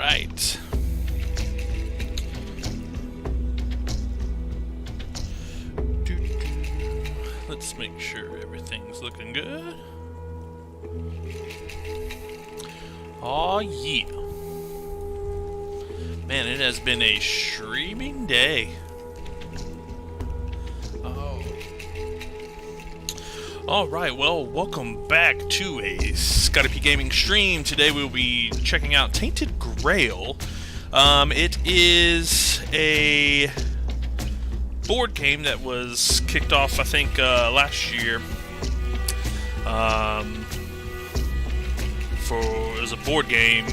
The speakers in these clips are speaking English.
right. Let's make sure everything's looking good. Aw, yeah. Man, it has been a streaming day. Oh. Alright, well, welcome back to a Scotty P Gaming stream. Today we'll be checking out Tainted Grail. It is a board game that was kicked off, I think, last year. As a board game.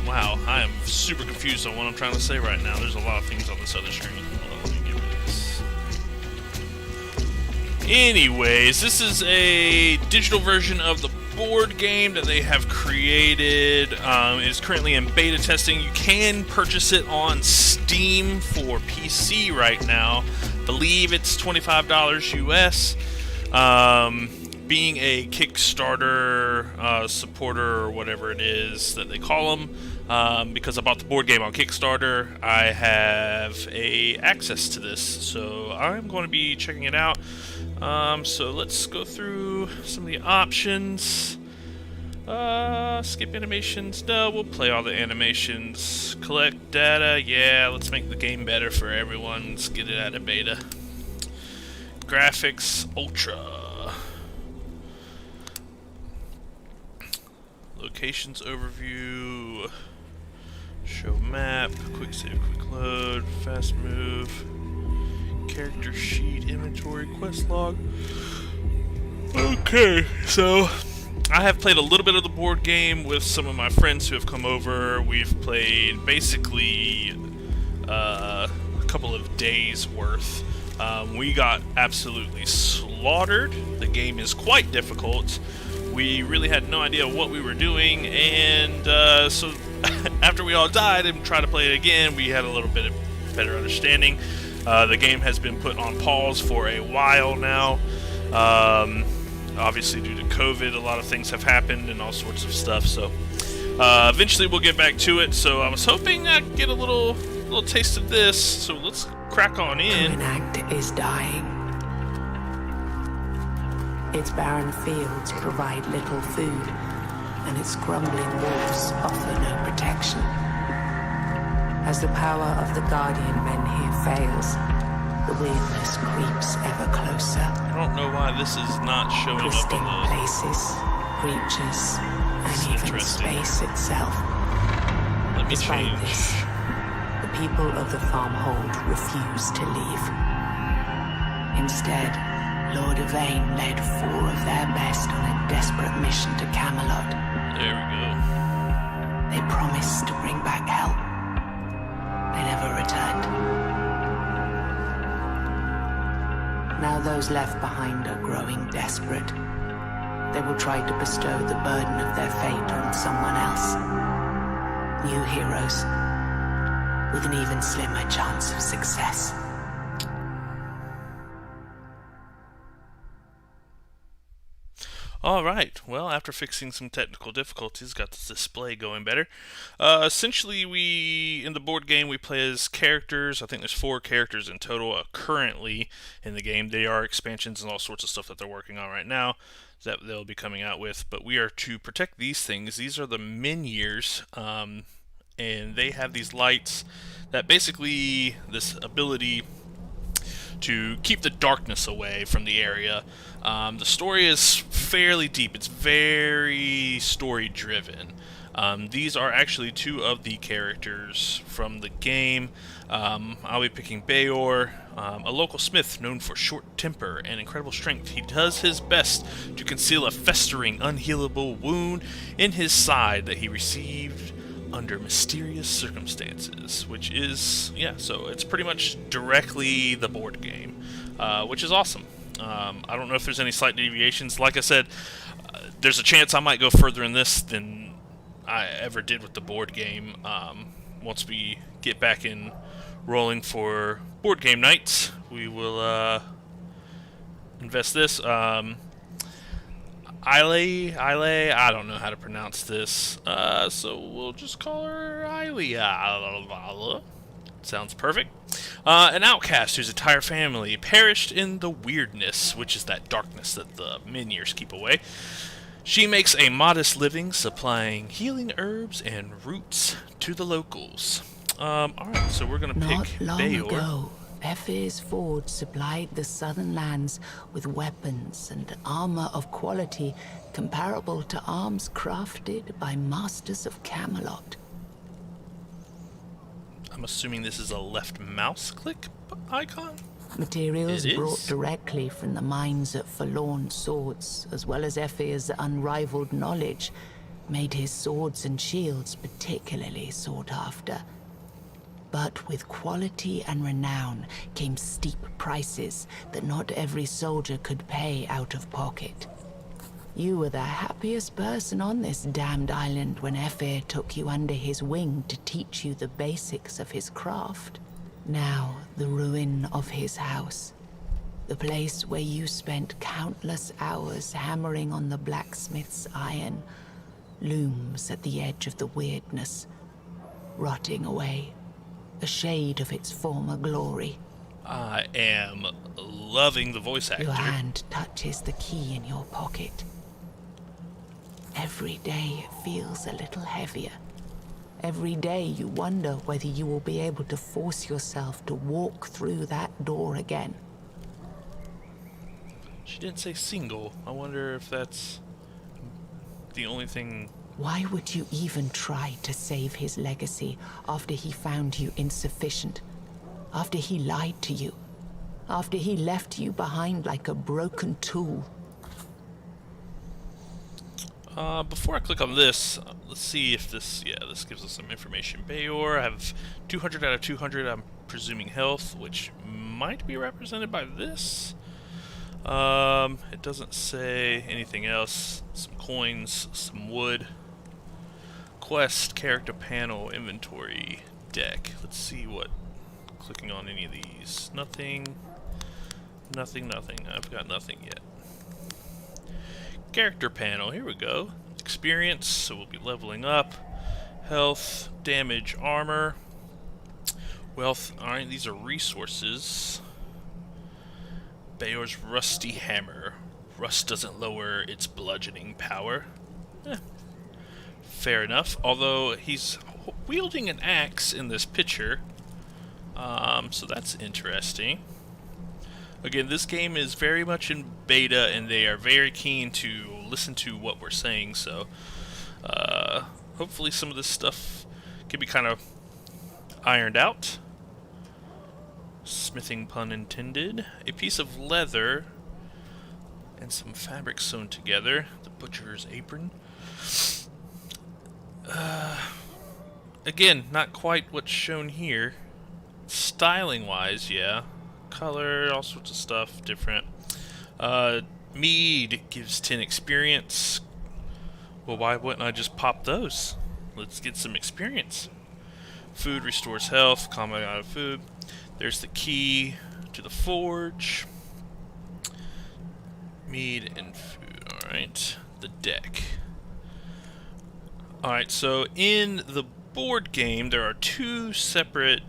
Wow, I am super confused on what I'm trying to say right now. There's a lot of things on this other screen. Hold on, let me get rid of this. Anyways, this is a digital version of the board game that they have created. It is currently in beta testing. You can purchase it on Steam for PC right now. I believe it's $25 US. Being a Kickstarter supporter or whatever it is that they call them, because I bought the board game on Kickstarter, I have access to this, so I'm going to be checking it out. So let's go through some of the options. Skip animations. No, we'll play all the animations. Collect data. Yeah, let's make the game better for everyone. Let's get it out of beta. Graphics Ultra. Locations overview, show map, quick save, quick load, fast move, character sheet, inventory, quest log. Okay, so I have played a little bit of the board game with some of my friends who have come over. We've played basically a couple of days worth. We got absolutely slaughtered. The game is quite difficult. We really had no idea what we were doing, and so after we all died and tried to play it again, we had a little bit of better understanding. The game has been put on pause for a while now. Obviously, due to COVID, a lot of things have happened and all sorts of stuff. So eventually, we'll get back to it. So I was hoping I'd get a little taste of this. So let's crack on in. Act is dying. Its barren fields provide little food, and its crumbling walls offer no protection. As the power of the guardian men here fails, the weirdness creeps ever closer. I don't know why this is not showing Twisting up on the places, creatures, and even space itself. Let me Despite change. this, the people of the farmhold refuse to leave. Instead, Lord Yvain led 4 of their best on a desperate mission to Camelot. There we go. They promised to bring back help. They never returned. Now those left behind are growing desperate. They will try to bestow the burden of their fate on someone else. New heroes, with an even slimmer chance of success. Alright, well, after fixing some technical difficulties, got the display going better. Essentially, in the board game, we play as characters. I think there's 4 characters in total currently in the game. They are expansions and all sorts of stuff that they're working on right now that they'll be coming out with. But we are to protect these things. These are the Miniers, and they have these lights that basically, this ability to keep the darkness away from the area. The story is fairly deep. It's very story-driven. These are actually 2 of the characters from the game. I'll be picking Bayor, a local smith known for short temper and incredible strength. He does his best to conceal a festering, unhealable wound in his side that he received under mysterious circumstances, which is, yeah, so it's pretty much directly the board game, which is awesome. I don't know if there's any slight deviations. Like I said, there's a chance I might go further in this than I ever did with the board game. Once we get back in rolling for board game nights, we will invest this. Islay, I don't know how to pronounce this. So we'll just call her Ilia. Sounds perfect. An outcast whose entire family perished in the weirdness, which is that darkness that the Miniers keep away. She makes a modest living supplying healing herbs and roots to the locals. Alright, so we're gonna pick Not long Bayor. ago, Ephir's Forge supplied the southern lands with weapons and armor of quality comparable to arms crafted by masters of Camelot. I'm assuming this is a left mouse click icon? Materials It brought is. directly from the mines at Forlorn Swords, as well as Ephir's unrivaled knowledge, made his swords and shields particularly sought after. But with quality and renown came steep prices that not every soldier could pay out of pocket. You were the happiest person on this damned island when Ephir took you under his wing to teach you the basics of his craft. Now, the ruin of his house, the place where you spent countless hours hammering on the blacksmith's iron, looms at the edge of the weirdness, rotting away, a shade of its former glory. I am loving the voice actor. Your hand touches the key in your pocket. Every day it feels a little heavier. Every day you wonder whether you will be able to force yourself to walk through that door again. She didn't say single. I wonder if that's the only thing. Why would you even try to save his legacy after he found you insufficient? After he lied to you? After he left you behind like a broken tool? Before I click on this, let's see if this gives us some information. Bayor, I have 200 out of 200, I'm presuming health, which might be represented by this. It doesn't say anything else. Some coins, some wood. Quest, character panel, inventory, deck. Let's see what, clicking on any of these. Nothing. I've got nothing yet. Character panel, here we go. Experience, so we'll be leveling up. Health, damage, armor, wealth. Alright, these are resources. Bayor's rusty hammer. Rust doesn't lower its bludgeoning power. Fair enough, although he's wielding an axe in this picture. So that's interesting. Again, this game is very much in beta, and they are very keen to listen to what we're saying, so hopefully some of this stuff can be kind of ironed out. Smithing pun intended. A piece of leather and some fabric sewn together. The butcher's apron. Again, not quite what's shown here. Styling-wise, yeah. Color, all sorts of stuff, different. Mead gives 10 experience. Well, why wouldn't I just pop those? Let's get some experience. Food restores health, combat out of food. There's the key to the forge. Mead and food, alright. The deck. Alright, so in the board game, there are two separate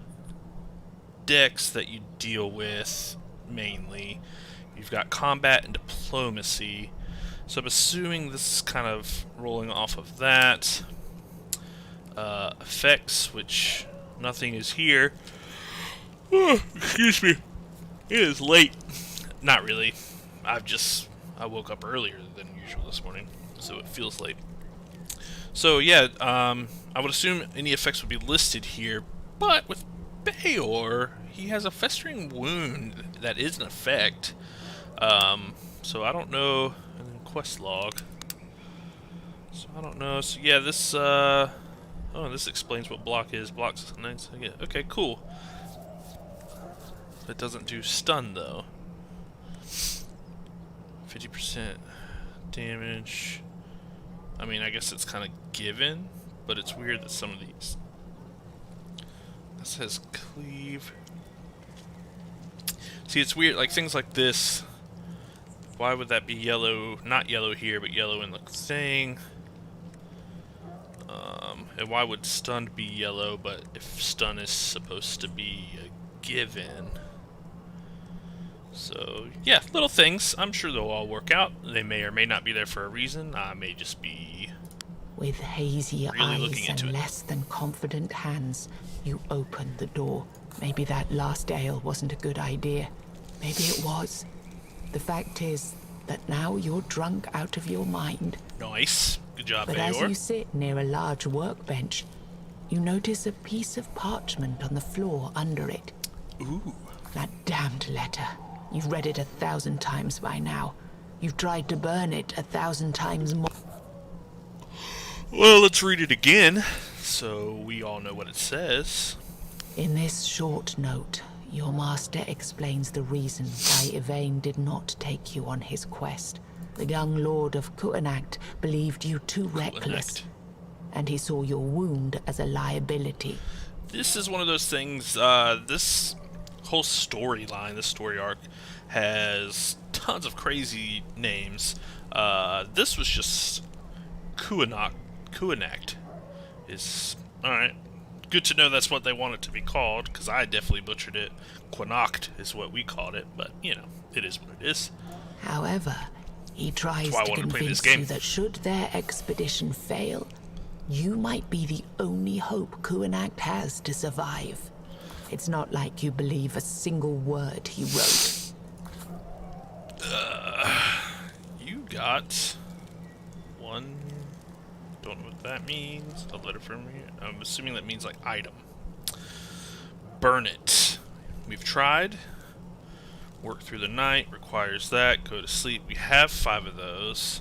decks that you deal with mainly. You've got combat and diplomacy. So I'm assuming this is kind of rolling off of that. Effects, which nothing is here. Oh, excuse me. It is late. Not really. I woke up earlier than usual this morning, so it feels late. So yeah, I would assume any effects would be listed here, but with Bayor, he has a festering wound that is an effect. So I don't know. And then quest log. So I don't know. So yeah, this this explains what block is. Block's nice. Yeah, okay, cool. It doesn't do stun though. 50% damage. I mean, I guess it's kind of given, but it's weird that some of these. That says cleave. See, it's weird, like things like this, Why would that be yellow? Not yellow here, but yellow in the thing. And why would stunned be yellow, but if stun is supposed to be a given? So, yeah, little things. I'm sure they'll all work out. They may or may not be there for a reason. I may just be With hazy really looking eyes into and it. less than confident hands, you open the door. Maybe that last ale wasn't a good idea. Maybe it was. The fact is that now you're drunk out of your mind. Nice. Good job, But as Bayor. you sit near a large workbench, you notice a piece of parchment on the floor under it. Ooh. That damned letter. You've read it 1,000 times by now. You've tried to burn it 1,000 times more. Well, let's read it again, so we all know what it says. In this short note, your master explains the reason why Yvain did not take you on his quest. The young lord of Kuanacht believed you too reckless, and he saw your wound as a liability. This is one of those things, this whole storyline, this story arc, has tons of crazy names. This was just Kuanacht is... Alright. Good to know that's what they want it to be called, because I definitely butchered it. Quanacht is what we called it, but, you know, it is what it is. However, he tries why I to wanted to play this convince game. you that should their expedition fail, you might be the only hope Kuanacht has to survive. It's not like you believe a single word he wrote. You got one... Don't know what that means. A letter from me. I'm assuming that means, like, item. Burn it. We've tried. Work through the night. Requires that. Go to sleep. We have 5 of those.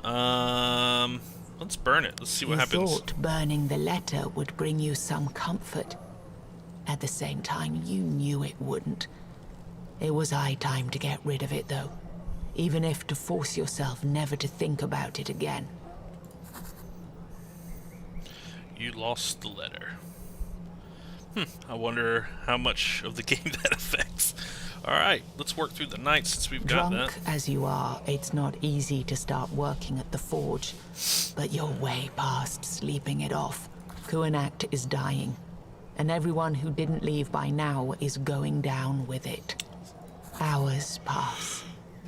Let's burn it. Let's see what happens. You thought burning the letter would bring you some comfort. At the same time, you knew it wouldn't. It was high time to get rid of it, though. Even if to force yourself never to think about it again. You lost the letter. I wonder how much of the game that affects. Alright, let's work through the night since we've got Drunk that. as you are, it's not easy to start working at the forge. But you're way past sleeping it off. Kuanacht is dying. And everyone who didn't leave by now is going down with it. Hours pass.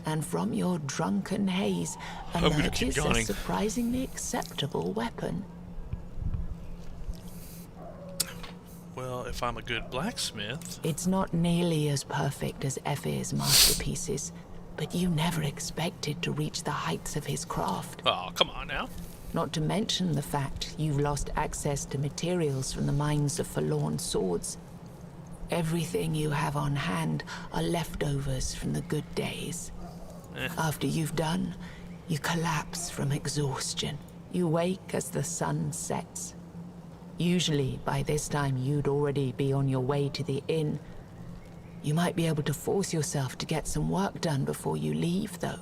And from your drunken haze I'm gonna keep emerges a yawning. surprisingly acceptable weapon. Well, if I'm a good blacksmith... It's not nearly as perfect as Effe's masterpieces, but you never expected to reach the heights of his craft. Oh, come on now. Not to mention the fact you've lost access to materials from the mines of forlorn swords. Everything you have on hand are leftovers from the good days. After you've done, you collapse from exhaustion. You wake as the sun sets. Usually, by this time, you'd already be on your way to the inn. You might be able to force yourself to get some work done before you leave, though.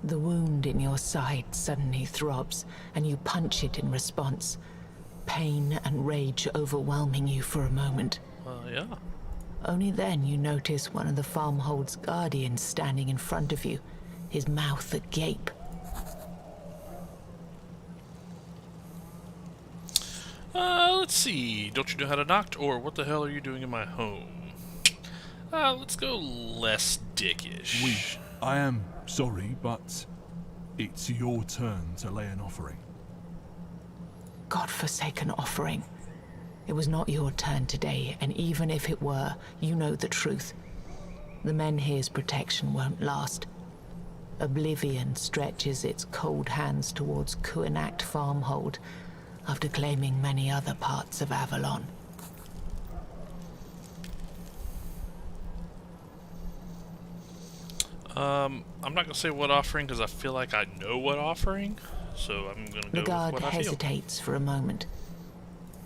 The wound in your side suddenly throbs, and you punch it in response. Pain and rage overwhelming you for a moment. Yeah. Only then you notice one of the farmhold's guardians standing in front of you, his mouth agape. Let's see. Don't you know how to knock? Or what the hell are you doing in my home? Let's go less dickish. I am sorry, but it's your turn to lay an offering. God-forsaken offering. It was not your turn today, and even if it were, you know the truth. The men here's protection won't last. Oblivion stretches its cold hands towards Kuanacht Farmhold, after claiming many other parts of Avalon. I'm not gonna say what offering because I feel like I know what offering, so I'm gonna go The with guard what I feel. hesitates for a moment.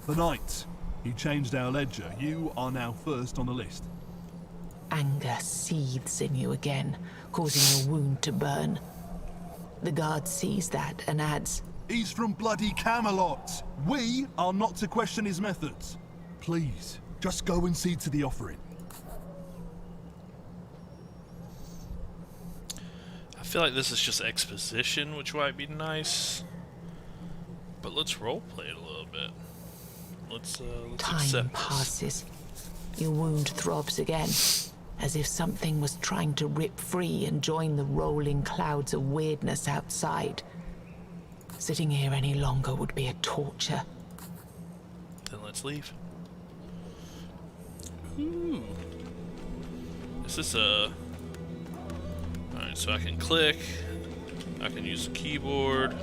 The knight. He changed our ledger. You are now first on the list. Anger seethes in you again, causing your wound to burn. The guard sees that and adds, He's from bloody Camelot. We are not to question his methods. Please, just go and see to the offering. feel like this is just exposition, which might be nice. But let's roleplay it a little bit. Let's Time accept this. passes. Your wound throbs again, as if something was trying to rip free and join the rolling clouds of weirdness outside. Sitting here any longer would be a torture. Then let's leave. Ooh. Is this a... Alright, so I can click. I can use the keyboard.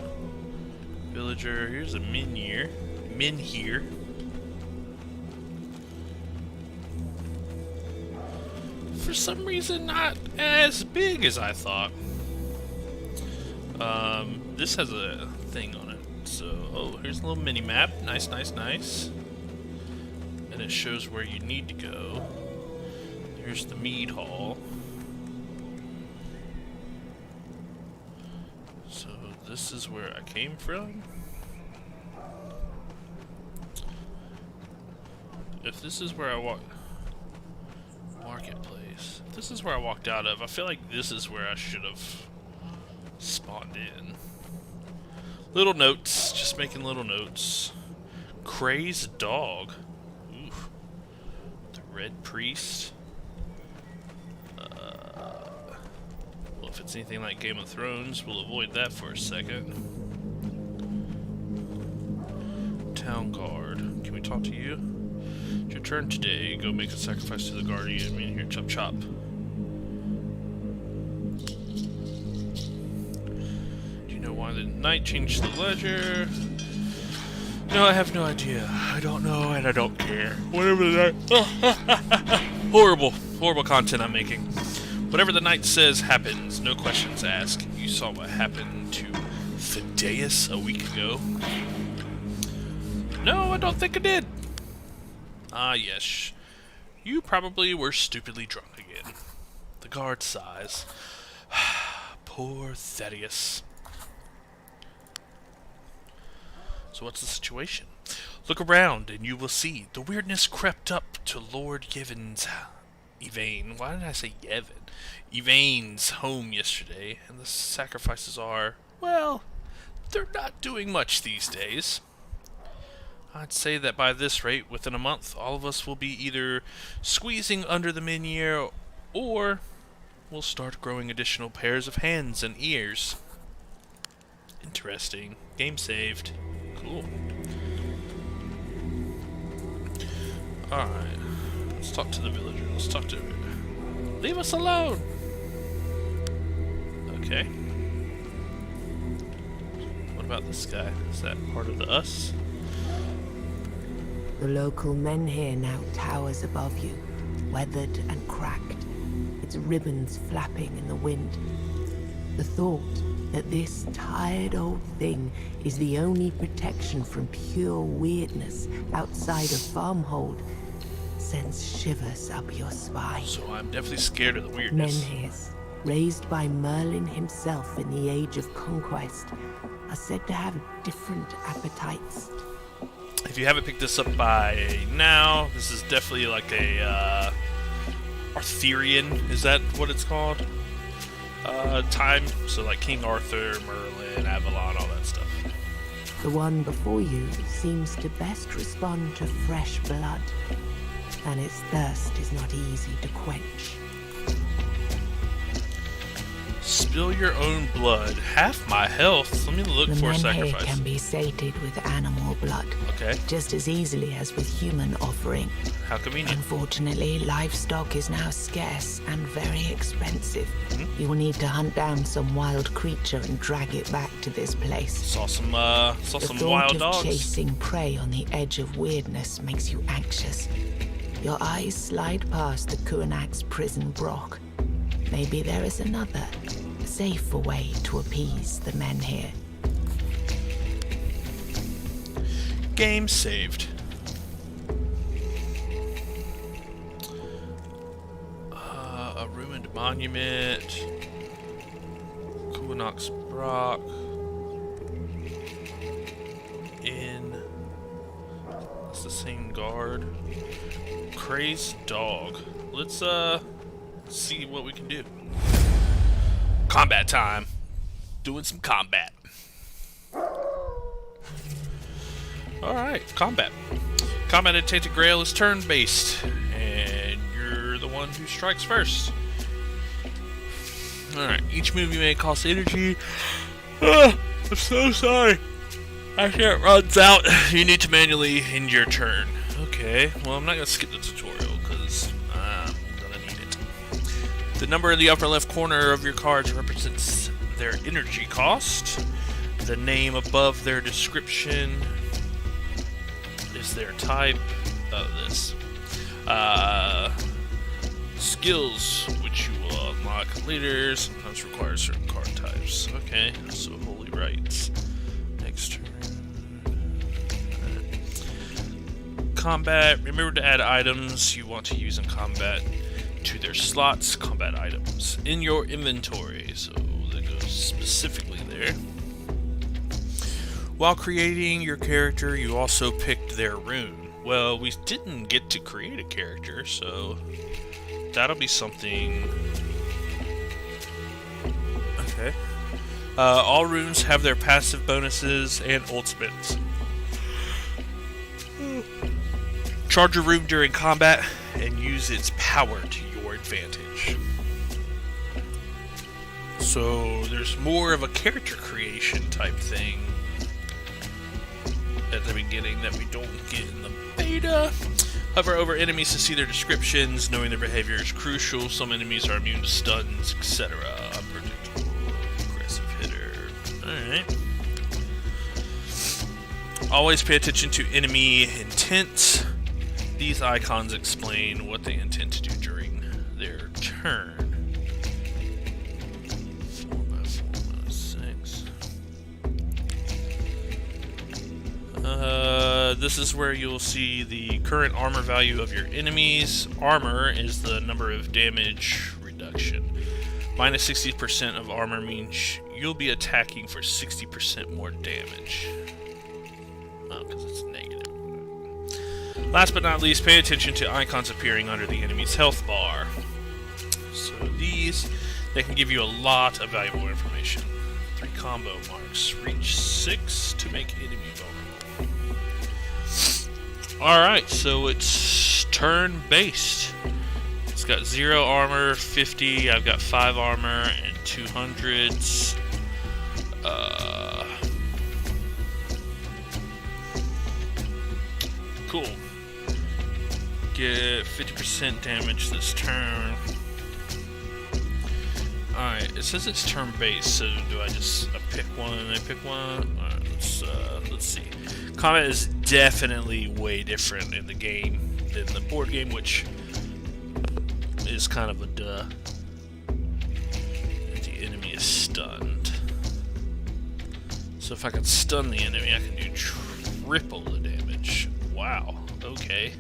Villager. Here's a Minir. Minhir. For some reason, not as big as I thought. This has a thing on it. So, oh, here's a little mini map. Nice, nice, nice. And it shows where you need to go. Here's the mead hall. So this is where I came from. If this is where I walk, marketplace. If this is where I walked out of, I feel like this is where I should have spawned in. Little notes, just making little notes. Crazed dog. Oof. The Red Priest. Well, if it's anything like Game of Thrones, we'll avoid that for a second. Town Guard. Can we talk to you? It's your turn today. Go make a sacrifice to the Guardian. I mean, here, chop chop. Do you know why the knight changed the ledger? No, I have no idea. I don't know, and I don't care. Whatever that... Horrible. Horrible content I'm making. Whatever the knight says happens. No questions asked. You saw what happened to Fideus a week ago. No, I don't think I did. Ah, yes. You probably were stupidly drunk again. The guard sighs. Poor Thaddeus. So what's the situation? Look around and you will see. The weirdness crept up to Lord Yvain. Why did I say Yevon? Yvain's home yesterday, and the sacrifices are, well, they're not doing much these days. I'd say that by this rate, within a month, all of us will be either squeezing under the Minir, or we'll start growing additional pairs of hands and ears. Interesting. Game saved. Cool. Alright. Let's talk to the villager. Let's talk to her. Leave us alone! Okay. What about this guy? Is that part of the us? The local menhir now towers above you, weathered and cracked, its ribbons flapping in the wind. The thought that this tired old thing is the only protection from pure weirdness outside a farmhold sends shivers up your spine. So I'm definitely scared of the weirdness. Menhirs, raised by Merlin himself in the Age of Conquest, are said to have different appetites. If you haven't picked this up by now, this is definitely like a Arthurian, is that what it's called? Time, so like King Arthur, Merlin, Avalon, all that stuff. The one before you seems to best respond to fresh blood, and its thirst is not easy to quench. Spill your own blood. Half my health. Let me look for a The menhir sacrifice. can be sated with animal blood, Okay. just as easily as with human offering. How convenient. Unfortunately, livestock is now scarce and very expensive. You will need to hunt down some wild creature and drag it back to this place. Saw some The thought wild of dogs. chasing prey on the edge of weirdness makes you anxious. Your eyes slide past the Kuanak's prison Brock. Maybe there is another, safer way to appease the menhir. Game saved. A ruined monument. Kuanak's Brock. Inn. That's the same guard. Crazed dog. Let's see what we can do. combat time. Doing some combat. Alright, combat. Combat at Tainted Grail is turn-based, and you're the one who strikes first. Alright, each move you make costs energy. I'm so sorry. After it runs out, you need to manually end your turn. Okay, well, I'm not going to skip the tutorial, because I'm going to need it. The number in the upper left corner of your cards represents their energy cost. The name above their description is their type of this. Skills, which you will unlock later, sometimes require certain card types. Okay, so Holy Rites. Next turn. Combat. Remember to add items you want to use in combat to their slots, combat items, in your inventory. So that goes specifically there. While creating your character, you also picked their rune. Well, we didn't get to create a character, so that'll be something. Okay. All runes have their passive bonuses and ultimates. Charge a rune during combat and use its power to your advantage. So there's more of a character creation type thing at the beginning that we don't get in the beta. Hover over enemies to see their descriptions. Knowing their behavior is crucial. Some enemies are immune to stuns, etc. Unpredictable. Aggressive hitter. Alright. Always pay attention to enemy intent. These icons explain what they intend to do during their turn. 4x4-6. This is where you'll see the current armor value of your enemies. Armor is the number of damage reduction. Minus 60% of armor means you'll be attacking for 60% more damage. Oh, because it's negative. Last but not least, pay attention to icons appearing under the enemy's health bar. So these, they can give you a lot of valuable information. 3 combo marks. Reach 6 to make enemy vulnerable. Alright, so it's turn-based. It's got 0 armor, 50, I've got 5 armor, and 200s. Cool. Get 50% damage this turn. Alright, it says it's turn-based, so do I just pick one and I pick one? Alright, let's see. Combat is definitely way different in the game than the board game, which is kind of a duh. The enemy is stunned. So if I can stun the enemy, I can do triple the damage. Wow, okay.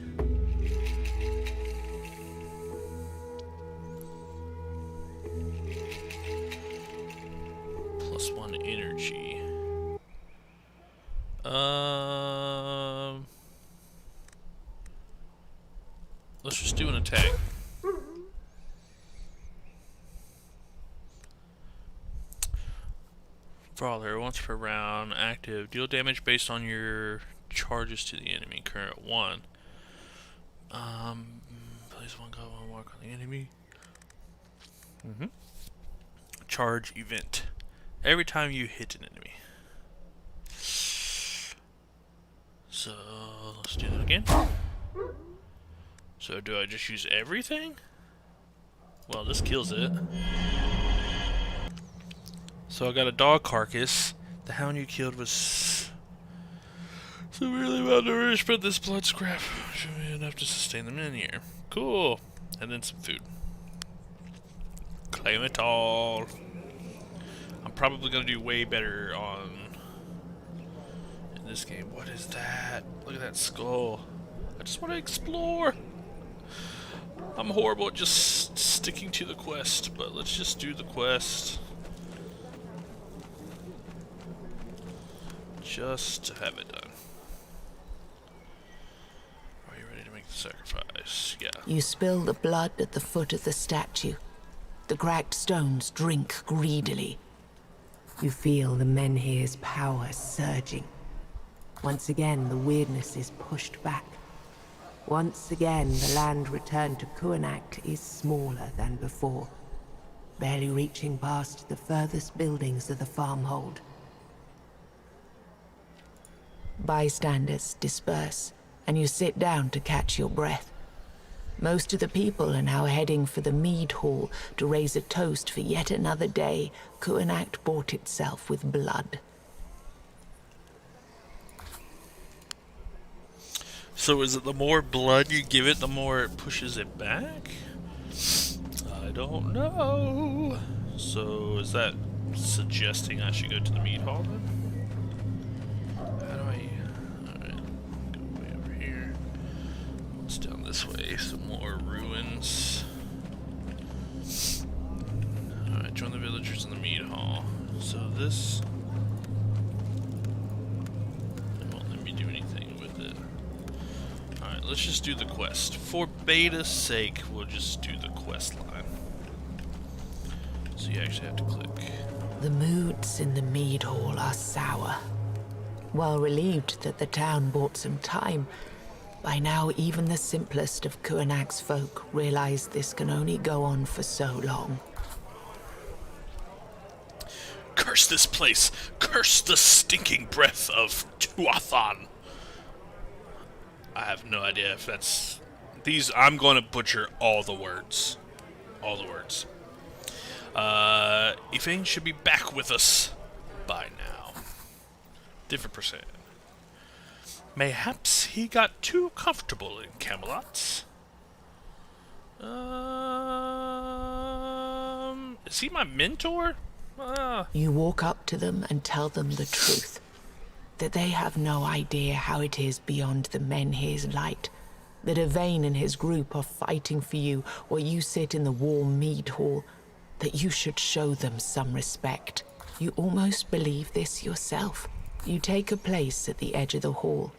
+1 energy. Let's just do an attack. Brawler, once per round, active. Deal damage based on your charges to the enemy. Current 1. Place 1 combo mark on the enemy. Charge event. Every time you hit an enemy. So, let's do that again. So, do I just use everything? Well, this kills it. So, I got a dog carcass. The hound you killed was severely malnourished, but this blood scrap should be enough to sustain them in here. Cool. And then some food. Claim it all. I'm probably going to do way better in this game. What is that? Look at that skull. I just want to explore. I'm horrible at just sticking to the quest, but let's just do the quest. Just to have it done. Are you ready to make the sacrifice? Yeah. You spill the blood at the foot of the statue. The cracked stones drink greedily. You feel the menhir's power surging. Once again, the weirdness is pushed back. Once again, the land returned to Kuanak is smaller than before, barely reaching past the furthest buildings of the farmhold. Bystanders disperse, and you sit down to catch your breath. Most of the people are now heading for the mead hall to raise a toast for yet another day Kuanak bought itself with blood. So is it the more blood you give it, the more it pushes it back? I don't know. So is that suggesting I should go to the mead hall then? How do I... Alright, go way over here. What's down this way? Some more ruins. Alright, join the villagers in the mead hall. So this... It won't let me do anything with it. Alright, let's just do the quest. For beta's sake, we'll just do the quest line. So you actually have to click. The moods in the mead hall are sour. While relieved that the town bought some time, by now even the simplest of Kuanak's folk realize this can only go on for so long. Curse this place! Curse the stinking breath of Tuathan! I have no idea if that's... I'm going to butcher all the words. All the words. Yvain should be back with us by now. Different percent. Mayhaps he got too comfortable in Camelot. Is he my mentor? You walk up to them and tell them the truth. That they have no idea how it is beyond the menhir's light. That Yvain and his group are fighting for you while you sit in the warm mead hall. That you should show them some respect. You almost believe this yourself. You take a place at the edge of the hall,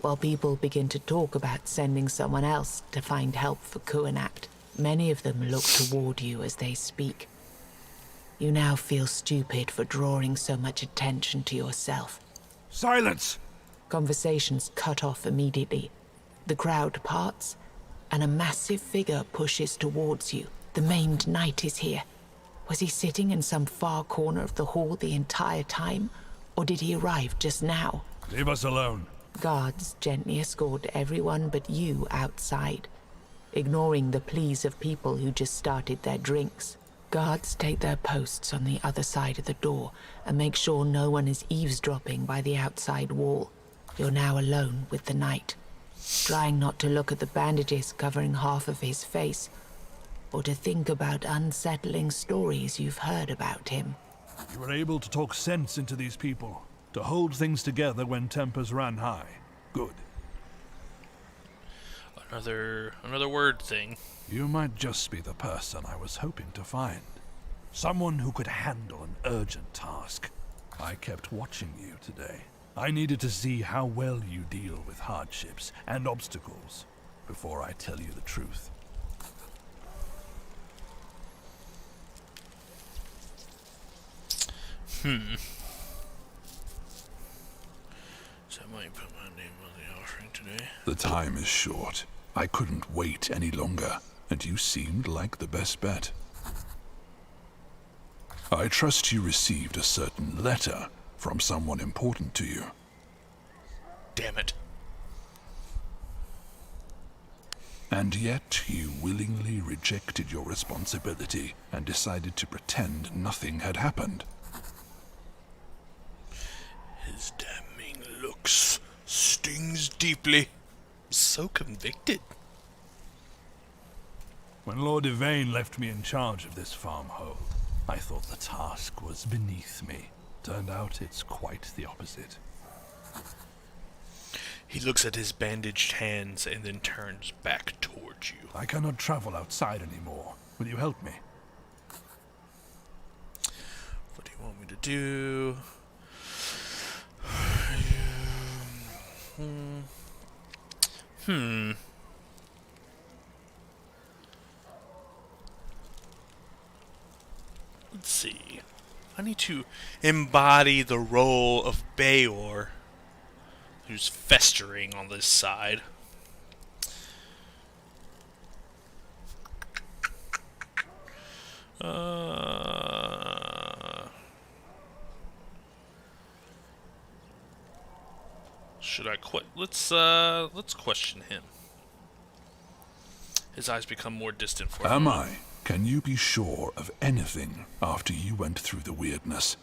while people begin to talk about sending someone else to find help for Kuanak. Many of them look toward you as they speak. You now feel stupid for drawing so much attention to yourself. Silence! Conversations cut off immediately. The crowd parts, and a massive figure pushes towards you. The maimed knight is here. Was he sitting in some far corner of the hall the entire time, or did he arrive just now? Leave us alone. Guards gently escort everyone but you outside, ignoring the pleas of people who just started their drinks. Guards take their posts on the other side of the door and make sure no one is eavesdropping by the outside wall. You're now alone with the knight, trying not to look at the bandages covering half of his face, or to think about unsettling stories you've heard about him. You were able to talk sense into these people, to hold things together when tempers ran high. Good. Another word thing. You might just be the person I was hoping to find. Someone who could handle an urgent task. I kept watching you today. I needed to see how well you deal with hardships and obstacles before I tell you the truth. So I might put my name on the offering today. The time is short. I couldn't wait any longer, and you seemed like the best bet. I trust you received a certain letter from someone important to you. Damn it. And yet you willingly rejected your responsibility and decided to pretend nothing had happened. His damning looks stings deeply. So convicted. When Lord Yvain left me in charge of this farmhold, I thought the task was beneath me. Turned out it's quite the opposite. He looks at his bandaged hands and then turns back towards you. I cannot travel outside anymore. Will you help me? What do you want me to do? I need to embody the role of Bayor, who's festering on this side. Should I quit? Let's question him. His eyes become more distant for a Am moment. I? Can you be sure of anything after you went through the weirdness?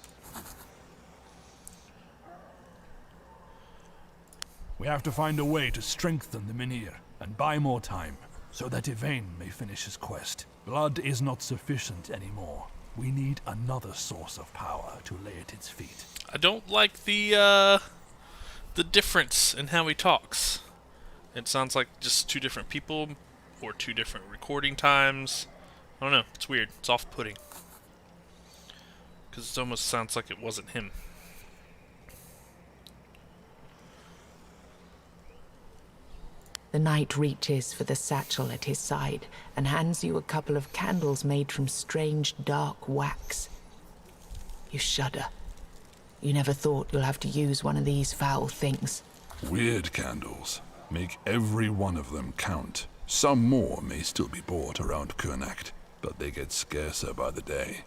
We have to find a way to strengthen the Menhir and buy more time, so that Yvain may finish his quest. Blood is not sufficient anymore. We need another source of power to lay at its feet. I don't like the difference in how he talks. It sounds like just two different people or two different recording times. I don't know. It's weird. It's off-putting. Because it almost sounds like it wasn't him. The knight reaches for the satchel at his side and hands you a couple of candles made from strange dark wax. You shudder. You never thought you'll have to use one of these foul things. Weird candles. Make every one of them count. Some more may still be bought around Kurnacht, but they get scarcer by the day.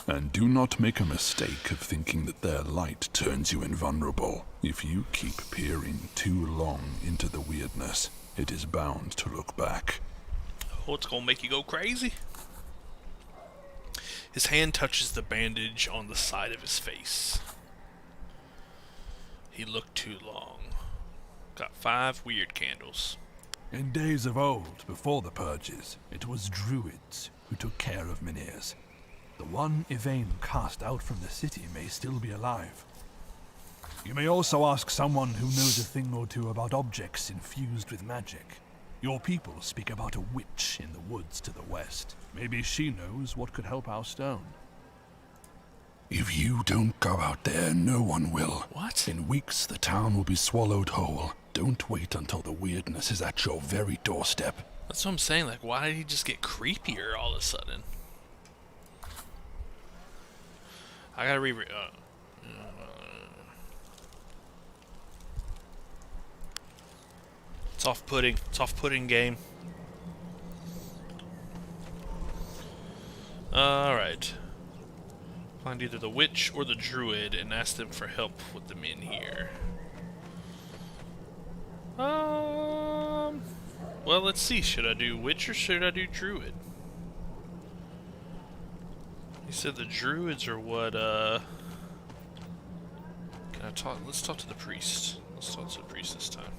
And do not make a mistake of thinking that their light turns you invulnerable. If you keep peering too long into the weirdness, it is bound to look back. Oh, it's gonna make you go crazy. His hand touches the bandage on the side of his face. He looked too long. Got 5 weird candles. In days of old, before the purges, it was druids who took care of Menhirs. The one Yvain cast out from the city may still be alive. You may also ask someone who knows a thing or two about objects infused with magic. Your people speak about a witch in the woods to the west. Maybe she knows what could help our stone. If you don't go out there, no one will. What? In weeks, the town will be swallowed whole. Don't wait until the weirdness is at your very doorstep. That's what I'm saying. Like, why did he just get creepier all of a sudden? I gotta reread. It's off-putting. It's off-putting, game. Alright. Find either the witch or the druid and ask them for help with the Menhir. Well, let's see. Should I do witch or should I do druid? He said the druids are what, Can I talk? Let's talk to the priest. Let's talk to the priest this time.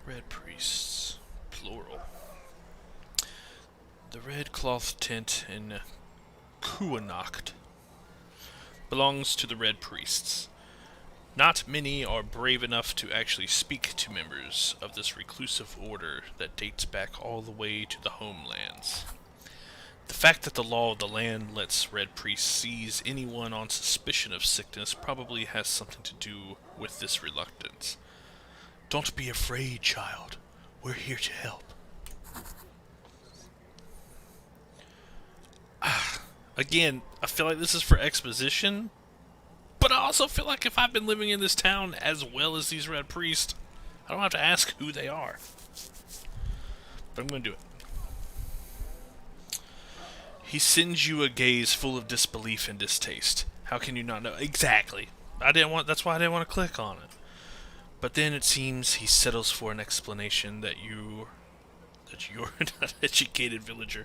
Red priests. Plural. The red cloth tent in Kuanacht belongs to the red priests. Not many are brave enough to actually speak to members of this reclusive order that dates back all the way to the homelands. The fact that the law of the land lets red priests seize anyone on suspicion of sickness probably has something to do with this reluctance. Don't be afraid, child. We're here to help. Again, I feel like this is for exposition, but I also feel like if I've been living in this town as well as these red priests, I don't have to ask who they are. But I'm going to do it. He sends you a gaze full of disbelief and distaste. How can you not know? Exactly. That's why I didn't want to click on it. But then it seems he settles for an explanation that you're an uneducated villager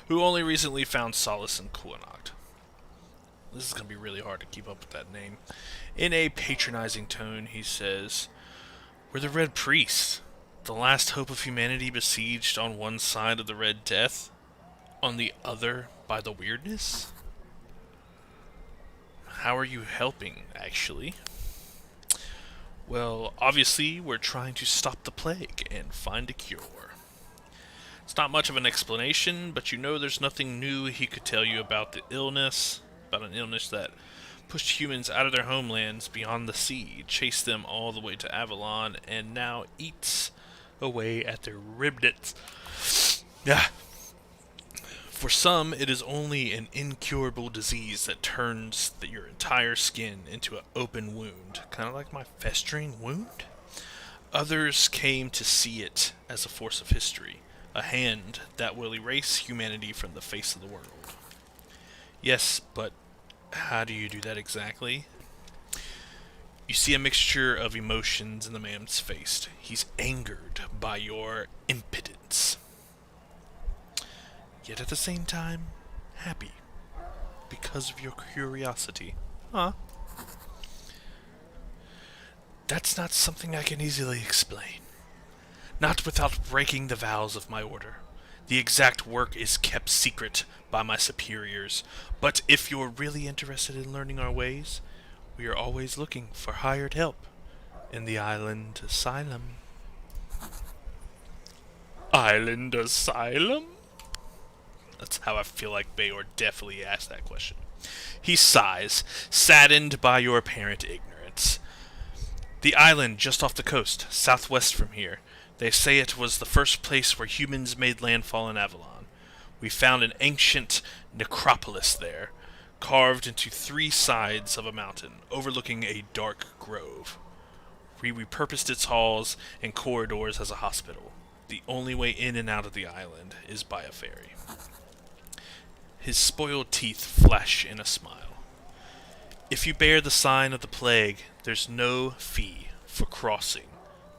who only recently found solace in Kuanacht. This is going to be really hard to keep up with that name. In a patronizing tone, he says, "We're the Red Priests, the last hope of humanity besieged on one side of the Red Death, on the other by the weirdness. How are you helping, actually?" Well, obviously, we're trying to stop the plague and find a cure. It's not much of an explanation, but you know there's nothing new he could tell you about the illness, about an illness that pushed humans out of their homelands beyond the sea, chased them all the way to Avalon, and now eats away at their ribnits. Yeah. For some, it is only an incurable disease that turns your entire skin into an open wound, kind of like my festering wound. Others came to see it as a force of history, a hand that will erase humanity from the face of the world. Yes, but how do you do that exactly? You see a mixture of emotions in the man's face. He's angered by your impotence, yet at the same time, happy because of your curiosity. Huh? That's not something I can easily explain. Not without breaking the vows of my order. The exact work is kept secret by my superiors, but if you're really interested in learning our ways, we are always looking for hired help in the Island Asylum. Island Asylum? That's how I feel like Bayor definitely asked that question. He sighs, saddened by your apparent ignorance. The island just off the coast, southwest from here. They say it was the first place where humans made landfall in Avalon. We found an ancient necropolis there, carved into 3 sides of a mountain, overlooking a dark grove. We repurposed its halls and corridors as a hospital. The only way in and out of the island is by a ferry. His spoiled teeth flash in a smile. If you bear the sign of the plague, there's no fee for crossing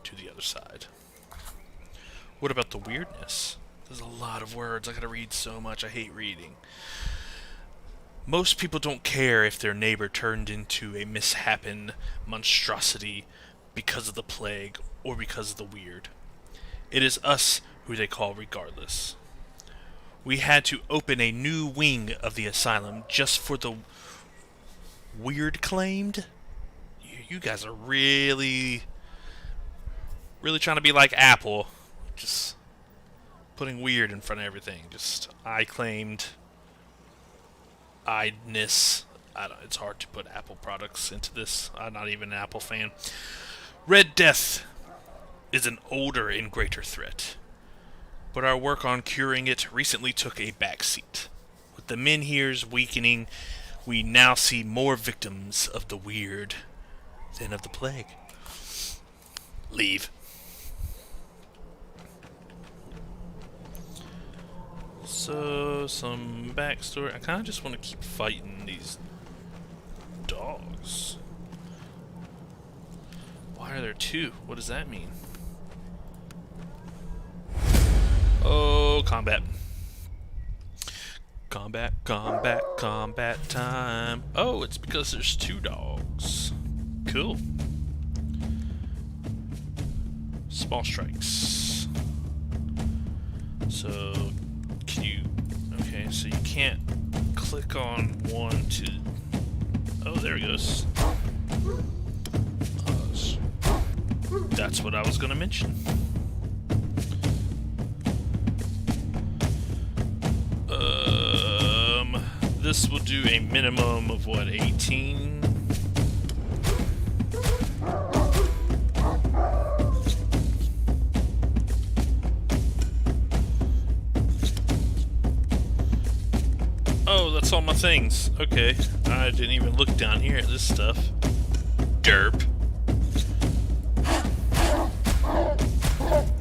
to the other side. What about the weirdness? There's a lot of words. I gotta read so much. I hate reading. Most people don't care if their neighbor turned into a misshapen monstrosity because of the plague or because of the weird. It is us who they call regardless. We had to open a new wing of the asylum just for the weird claimed. You guys are really trying to be like Apple. Just putting weird in front of everything. Just I claimed, idness. It's hard to put Apple products into this. I'm not even an Apple fan. Red Death is an older and greater threat, but our work on curing it recently took a backseat. With the men here's weakening, we now see more victims of the weird than of the plague. Leave. So, some backstory. I kind of just want to keep fighting these dogs. Why are there 2? What does that mean? Oh, combat. Combat, combat, combat time. Oh, it's because there's 2 dogs. Cool. Small strikes. So, can you... Okay, so you can't click on one to... Oh, there it goes. That's what I was going to mention. This will do a minimum of what, 18? Oh, that's all my things. Okay, I didn't even look down here at this stuff. Derp.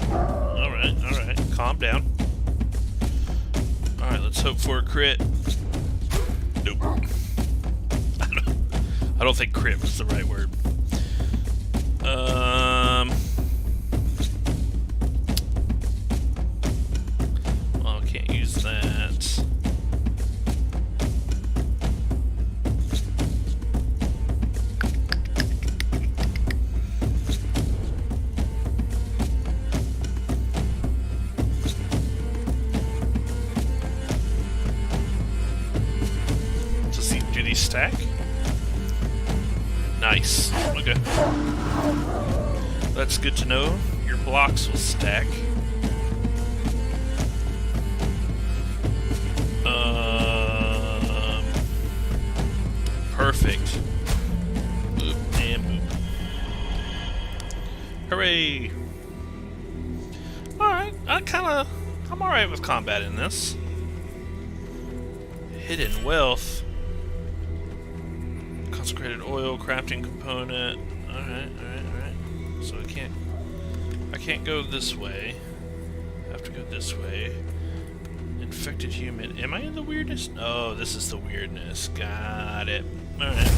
Alright, calm down. Alright, let's hope for a crit. Nope. I don't think crit was the right word. Well, I can't use that. Do these stack? Nice. Okay. That's good to know. Your blocks will stack. Perfect. Boop and boop. Hooray! Alright, I'm alright with combat in this. Hidden wealth. Consecrated oil, crafting component. Alright. So I can't go this way. I have to go this way. Infected human. Am I in the weirdness? Oh, this is the weirdness. Got it. Alright.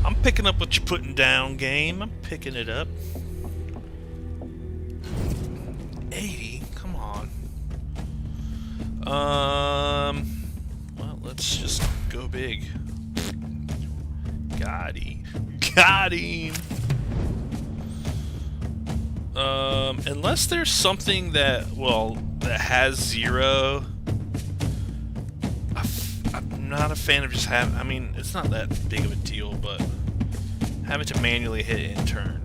I'm picking up what you're putting down, game. I'm picking it up. 80? Come on. Well, let's just go big. Got him. Got him! Unless there's something that, well, that has 0... I'm not a fan of just having... I mean, it's not that big of a deal, but having to manually hit in turn.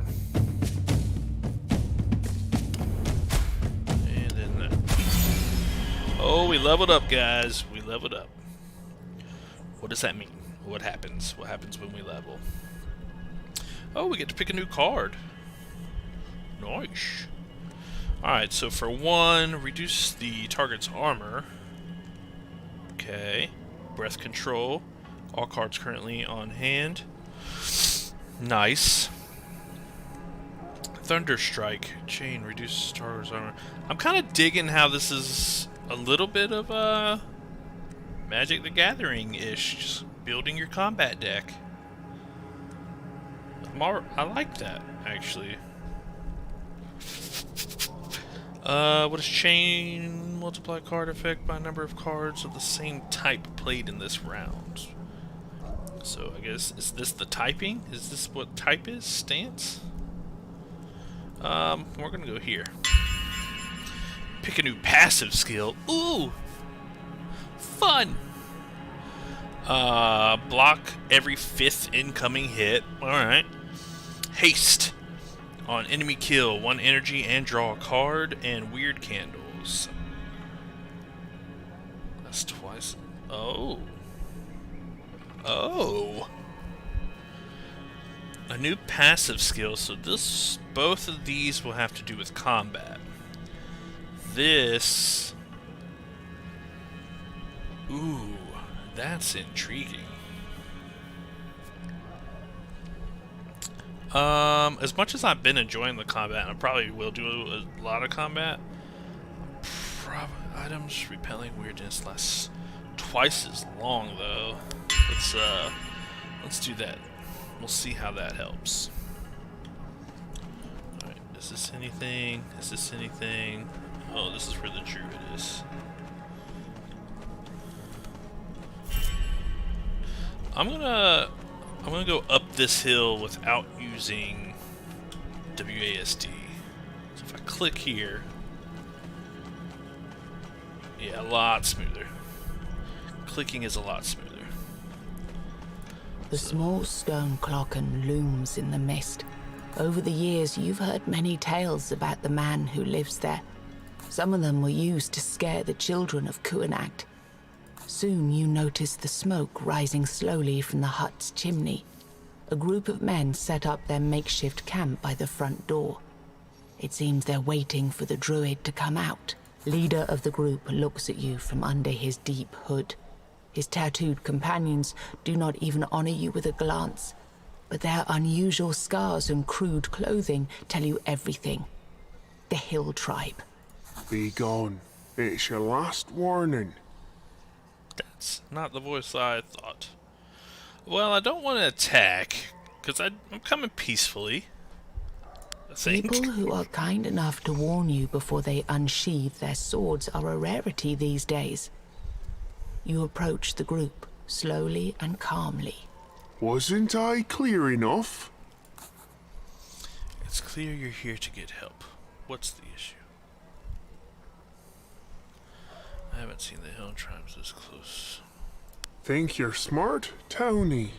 And then... oh, we leveled up, guys. We leveled up. What does that mean? What happens? What happens when we level? Oh, we get to pick a new card. Nice. Alright, so for 1, reduce the target's armor. Okay. Breath control. All cards currently on hand. Nice. Thunderstrike. Chain. Reduce target's armor. I'm kind of digging how this is a little bit of Magic the Gathering-ish. Just building your combat deck. I like that, actually. What is chain? Multiply card effect by number of cards of the same type played in this round. So I guess, is this the typing? Is this what type is? Stance? We're gonna go here. Pick a new passive skill. Ooh! Fun! Block every 5th incoming hit. Alright. Haste. On enemy kill, 1 energy and draw a card, and weird candles. That's twice. Oh. Oh. A new passive skill, so both of these will have to do with combat. This... ooh, that's intriguing. As much as I've been enjoying the combat, and I probably will do a lot of combat, items repelling weirdness lasts twice as long, though. Let's do that. We'll see how that helps. Alright, is this anything? Is this anything? Oh, this is where the druid is. I'm gonna go up this hill without using WASD. So if I click here, yeah, a lot smoother. Clicking is a lot smoother. The small stone clocken looms in the mist. Over the years, you've heard many tales about the man who lives there. Some of them were used to scare the children of Kuanacht. Soon you notice the smoke rising slowly from the hut's chimney. A group of men set up their makeshift camp by the front door. It seems they're waiting for the druid to come out. Leader of the group looks at you from under his deep hood. His tattooed companions do not even honor you with a glance, but their unusual scars and crude clothing tell you everything. The Hill Tribe. Be gone. It's your last warning. That's not the voice I thought. Well, I don't want to attack, because I'm coming peacefully, I think. People who are kind enough to warn you before they unsheathe their swords are a rarity these days. You approach the group, slowly and calmly. Wasn't I clear enough? It's clear you're here to get help. What's the issue? I haven't seen the Hill Tribes this close. Think you're smart, Tony?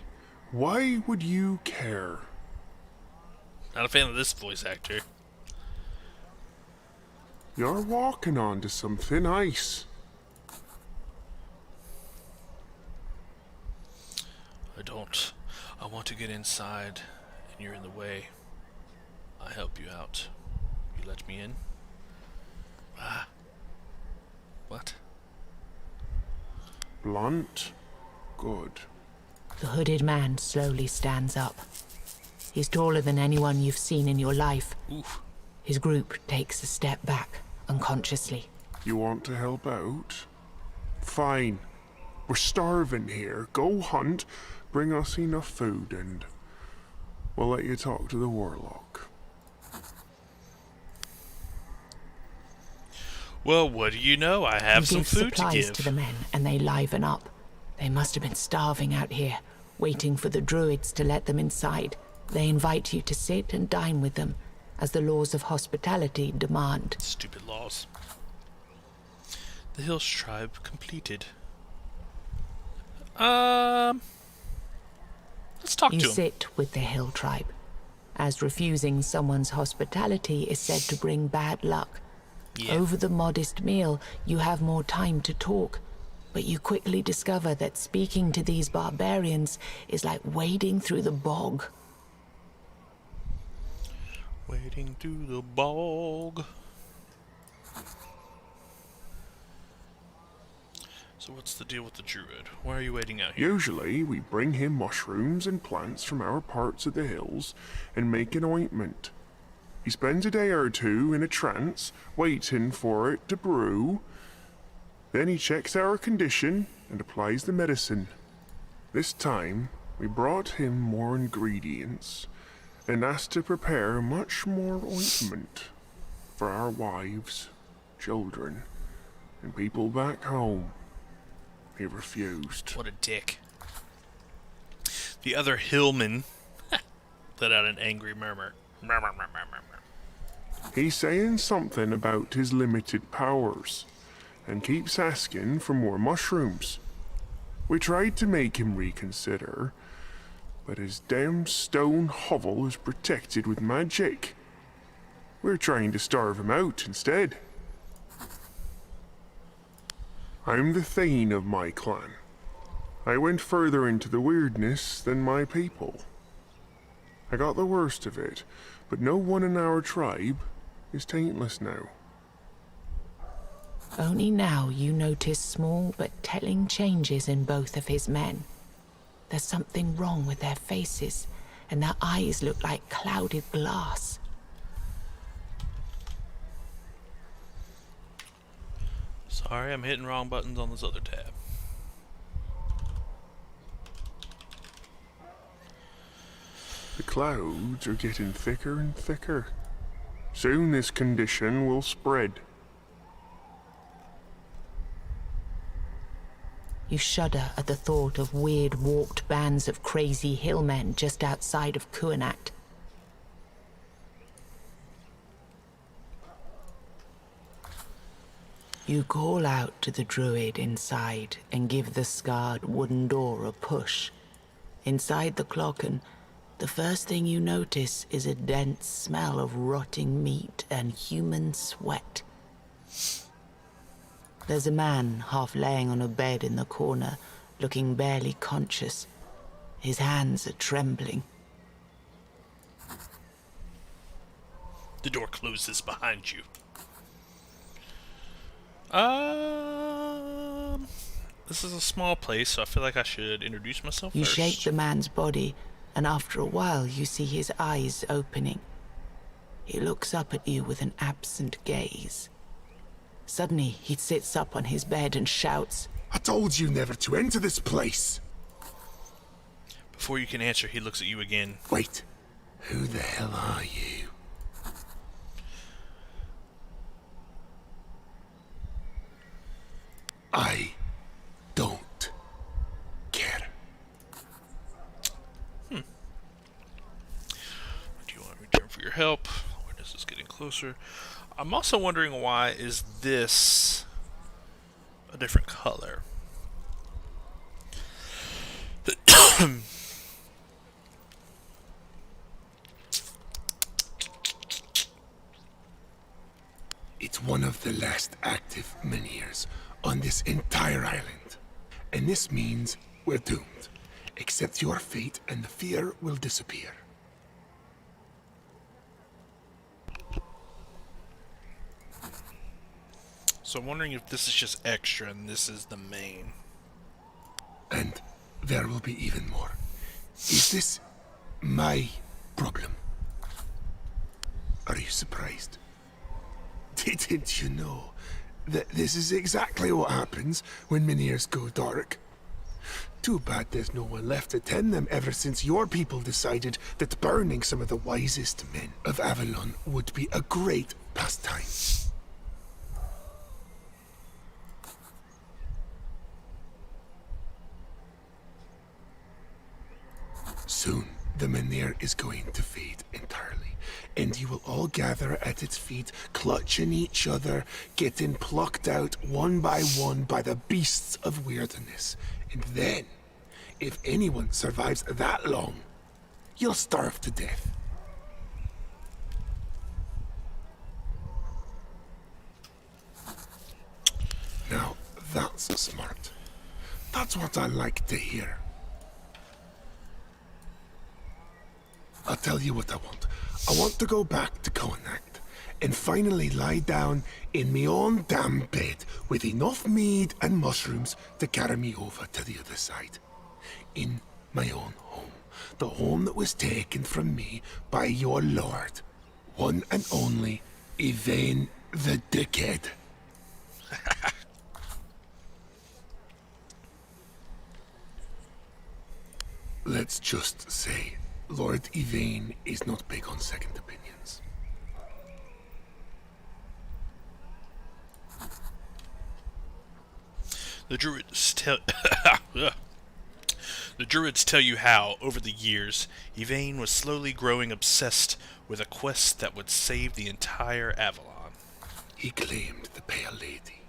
Why would you care? Not a fan of this voice actor. You're walking onto some thin ice. I don't. I want to get inside, and you're in the way. I'll help you out. You let me in? Ah. What? Blunt, good. The hooded man slowly stands up. He's taller than anyone you've seen in your life. Oof. His group takes a step back, unconsciously. You want to help out? Fine. We're starving here. Go hunt, bring us enough food, and we'll let you talk to the warlock. Well, what do you know? I have He some gives food to supplies give. to the men, and they liven up. They must have been starving out here, waiting for the druids to let them inside. They invite you to sit and dine with them, as the laws of hospitality demand. Stupid laws. The Hills tribe completed. Let's talk You to him. sit with the hill tribe, as refusing someone's hospitality is said to bring bad luck. Yeah. Over the modest meal, you have more time to talk, but you quickly discover that speaking to these barbarians is like wading through the bog. Wading through the bog. So what's the deal with the druid? Why are you waiting out here? Usually, we bring him mushrooms and plants from our parts of the hills and make an ointment. He spends a day or two in a trance, waiting for it to brew. Then he checks our condition and applies the medicine. This time, we brought him more ingredients and asked to prepare much more ointment for our wives, children, and people back home. He refused. What a dick. The other hillman let out an angry murmur. Murmur, murmur, murmur. He's saying something about his limited powers and keeps asking for more mushrooms. We tried to make him reconsider, but his damn stone hovel is protected with magic. We're trying to starve him out instead. I'm the Thane of my clan. I went further into the weirdness than my people. I got the worst of it, but no one in our tribe is taintless now. Only now you notice small but telling changes in both of his men. There's something wrong with their faces, and their eyes look like clouded glass. Sorry, I'm hitting wrong buttons on this other tab. The clouds are getting thicker and thicker. Soon this condition will spread. You shudder at the thought of weird warped bands of crazy hillmen just outside of Kuanat. You call out to the druid inside and give the scarred wooden door a push. Inside the clocken, the first thing you notice is a dense smell of rotting meat and human sweat. There's a man half laying on a bed in the corner, looking barely conscious. His hands are trembling. The door closes behind you. This is a small place, so I feel like I should introduce myself You first. shake the man's body, and after a while you see his eyes opening. He looks up at you with an absent gaze. Suddenly, he sits up on his bed and shouts, I told you never to enter this place. Before you can answer, he looks at you again. Wait, who the hell are you? I don't care. Do you want to return for your help? Witness is getting closer. I'm also wondering, why is this a different color? It's one of the last active menhirs on this entire island. And this means we're doomed. Accept your fate and the fear will disappear. So I'm wondering if this is just extra and this is the main. And there will be even more. Is this my problem? Are you surprised? Didn't you know that this is exactly what happens when Miniers go dark? Too bad there's no one left to tend them ever since your people decided that burning some of the wisest men of Avalon would be a great pastime. Soon, the Menhir is going to fade entirely, and you will all gather at its feet, clutching each other, getting plucked out one by the beasts of weirdness. And then, if anyone survives that long, you'll starve to death. Now, that's smart. That's what I like to hear. I'll tell you what I want. I want to go back to Connacht and finally lie down in me own damn bed with enough mead and mushrooms to carry me over to the other side. In my own home. The home that was taken from me by your lord. One and only Yvain the Dickhead. Let's just say Lord Yvain is not big on second opinions. The druids tell the druids tell you how, over the years, Yvain was slowly growing obsessed with a quest that would save the entire Avalon. He claimed the Pale Lady,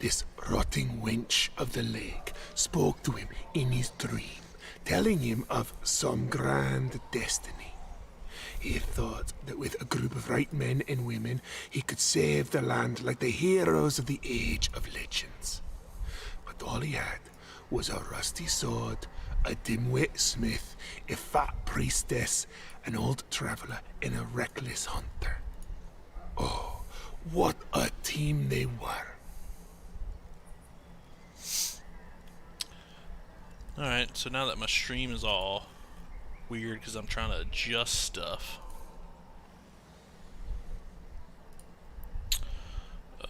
this rotting wench of the lake, spoke to him in his dream, telling him of some grand destiny. He thought that with a group of right men and women, he could save the land like the heroes of the Age of Legends. But all he had was a rusty sword, a dim-wit smith, a fat priestess, an old traveler, and a reckless hunter. Oh, what a team they were. Alright, so now that my stream is all weird because I'm trying to adjust stuff.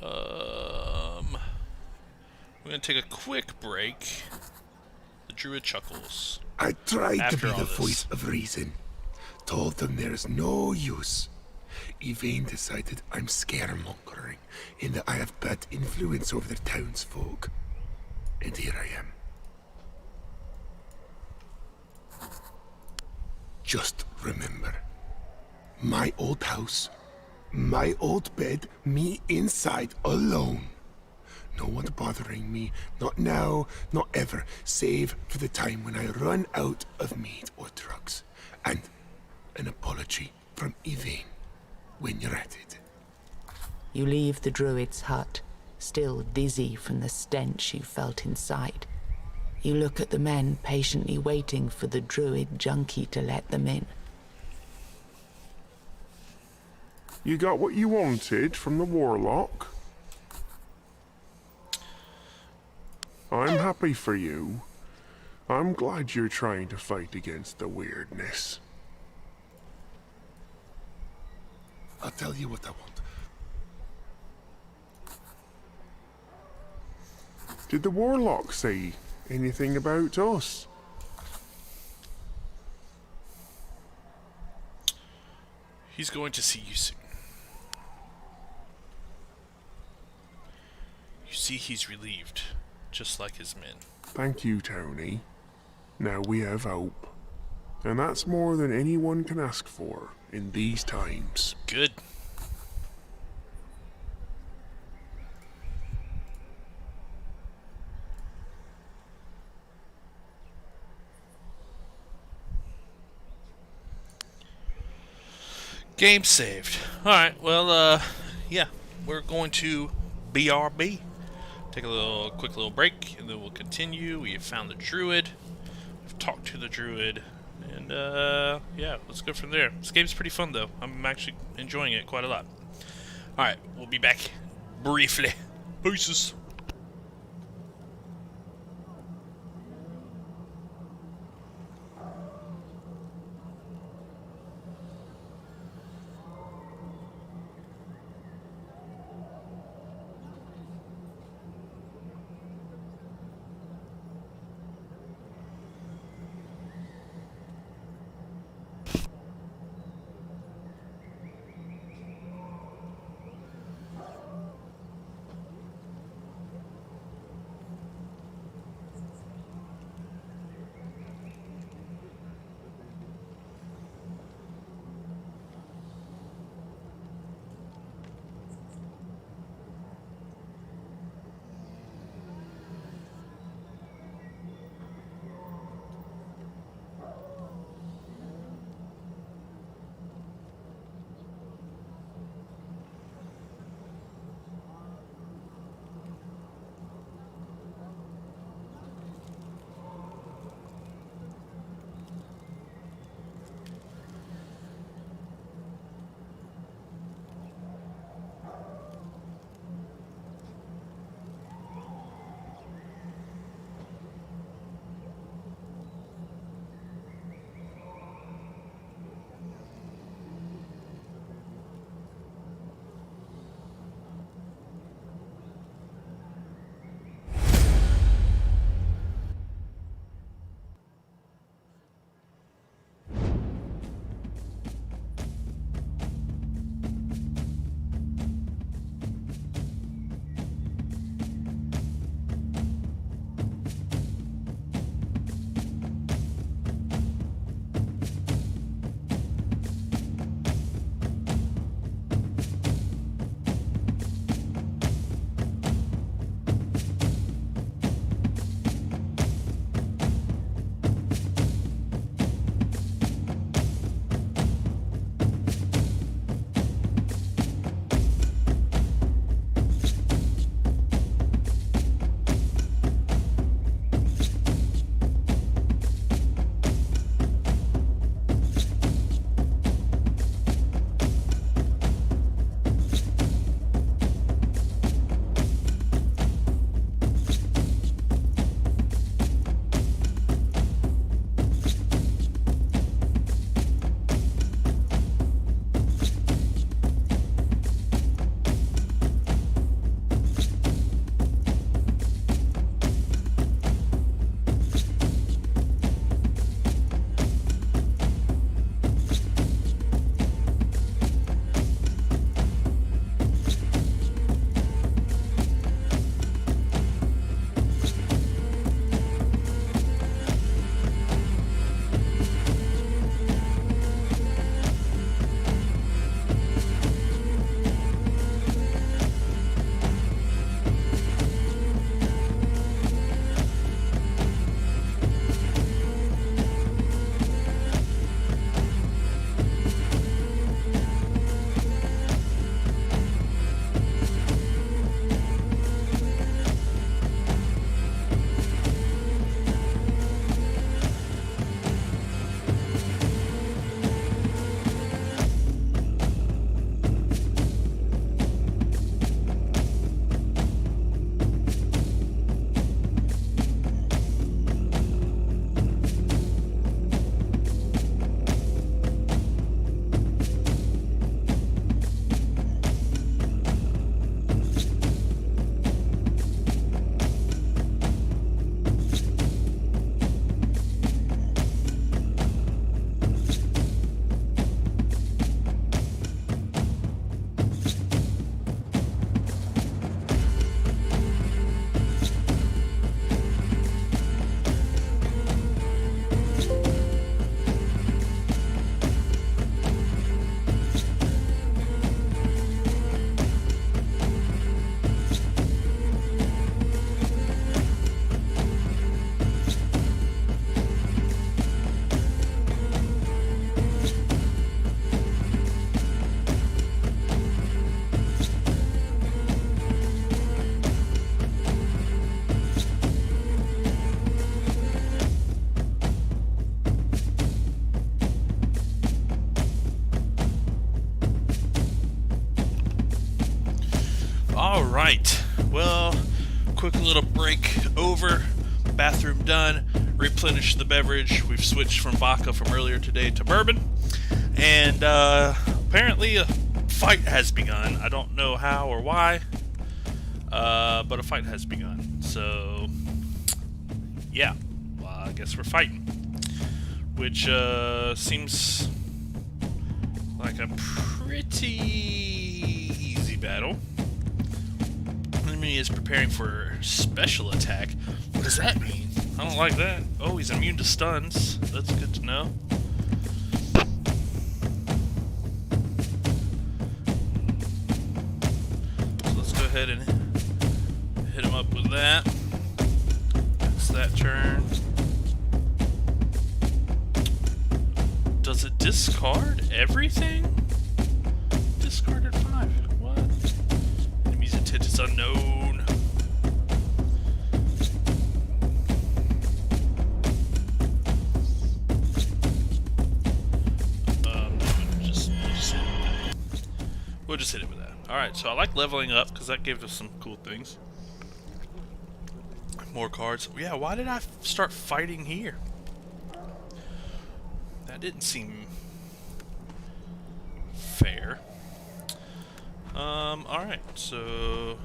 We're going to take a quick break. The druid chuckles. I tried to After be all the this. voice of reason. Told them there's no use. Yvain decided I'm scaremongering and that I have bad influence over the townsfolk. And here I am. Just remember, my old house, my old bed, me inside alone. No one bothering me, not now, not ever, save for the time when I run out of meat or drugs. And an apology from Yvain when you're at it. You leave the druid's hut, still dizzy from the stench you felt inside. You look at the men patiently waiting for the druid junkie to let them in. You got what you wanted from the warlock? I'm happy for you. I'm glad you're trying to fight against the weirdness. I'll tell you what I want. Did the warlock say anything about us? He's going to see you soon. You see, he's relieved, just like his men. Thank you, Tony. Now we have hope. And that's more than anyone can ask for in these times. Good. Game saved. Alright, well, yeah, we're going to BRB. Take a quick little break, and then we'll continue. We have found the druid. We've talked to the druid. And, yeah, let's go from there. This game's pretty fun, though. I'm actually enjoying it quite a lot. Alright, we'll be back briefly. Peace. Alright, well, quick little break over. Bathroom done. Replenish the beverage. We've switched from vodka from earlier today to bourbon. And apparently a fight has begun. I don't know how or why, but a fight has begun. So, yeah, well, I guess we're fighting. Which seems like a pretty easy battle. Enemy is preparing for special attack. What does that mean? I don't like that. Oh, he's immune to stuns. That's good to know. So let's go ahead and hit him up with that. It's that turn. Does it discard everything? Discarded 5. What? Enemy's intent is unknown. We'll just hit it with that. Alright, so I like leveling up because that gives us some cool things. More cards. Yeah, why did I start fighting here? That didn't seem fair. Alright, so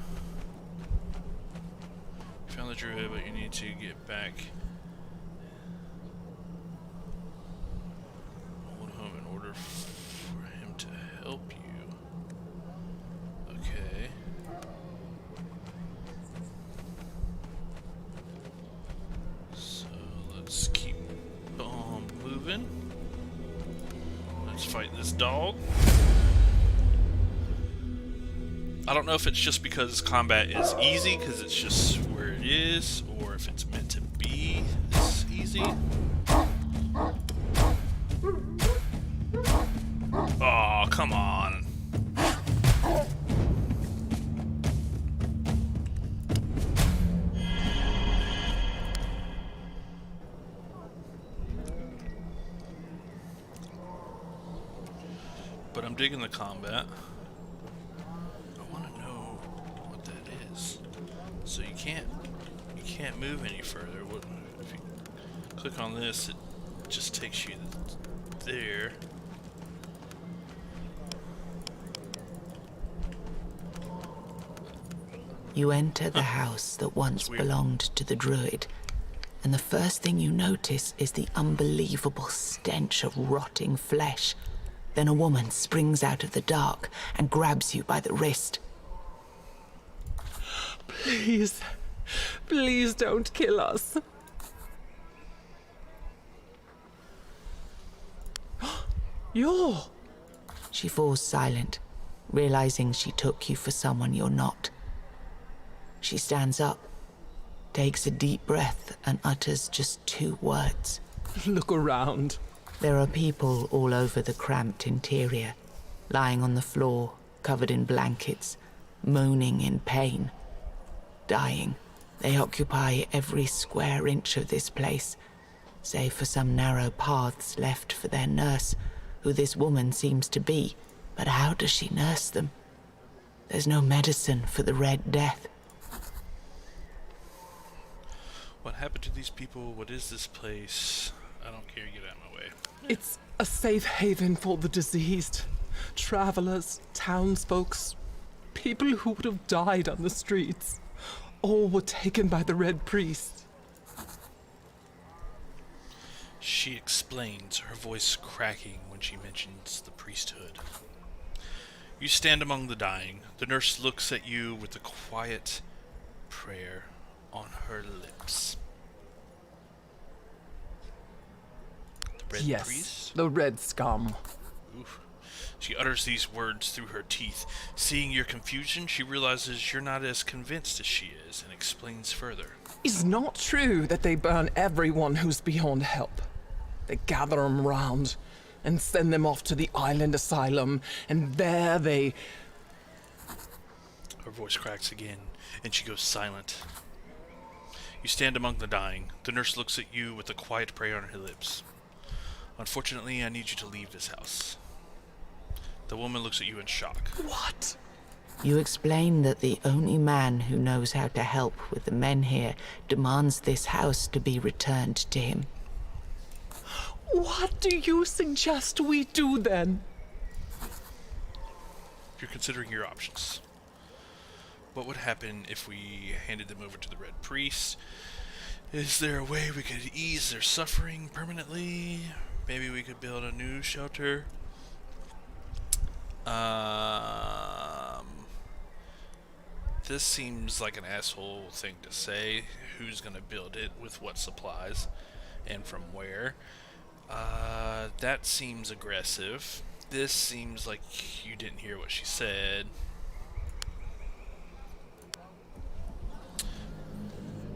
you found the druid, but you need to get back. Hold home in order for him to help you. Okay. So let's keep moving. Let's fight this dog. I don't know if it's just because combat is easy, because it's just where it is, or if it's meant to be this easy. Oh, come on. But I'm digging the combat. I want to know what that is. So you can't move any further. If you click on this, it just takes you there. You enter the house that once belonged to the druid, and the first thing you notice is the unbelievable stench of rotting flesh. Then a woman springs out of the dark and grabs you by the wrist. Please, please don't kill us. You're... She falls silent, realizing she took you for someone you're not. She stands up, takes a deep breath, and utters just 2 words. Look around. There are people all over the cramped interior, lying on the floor, covered in blankets, moaning in pain, dying. They occupy every square inch of this place, save for some narrow paths left for their nurse, who this woman seems to be. But how does she nurse them? There's no medicine for the Red Death. What happened to these people? What is this place? I don't care. Get out of my way. It's a safe haven for the diseased. Travelers, townsfolks, people who would have died on the streets. All were taken by the Red Priest. She explains, her voice cracking when she mentions the priesthood. You stand among the dying. The nurse looks at you with a quiet prayer on her lips. The Red Yes, Priest? the Red Scum. Oof. She utters these words through her teeth. Seeing your confusion, she realizes you're not as convinced as she is, and explains further. It's not true that they burn everyone who's beyond help. They gather them round and send them off to the island asylum, and there they... Her voice cracks again, and she goes silent. You stand among the dying. The nurse looks at you with a quiet prayer on her lips. Unfortunately, I need you to leave this house. The woman looks at you in shock. What? You explain that the only man who knows how to help with the men here demands this house to be returned to him. What do you suggest we do then? You're considering your options. What would happen if we handed them over to the Red Priest? Is there a way we could ease their suffering permanently? Maybe we could build a new shelter? This seems like an asshole thing to say. Who's gonna build it, with what supplies, and from where? That seems aggressive. This seems like you didn't hear what she said.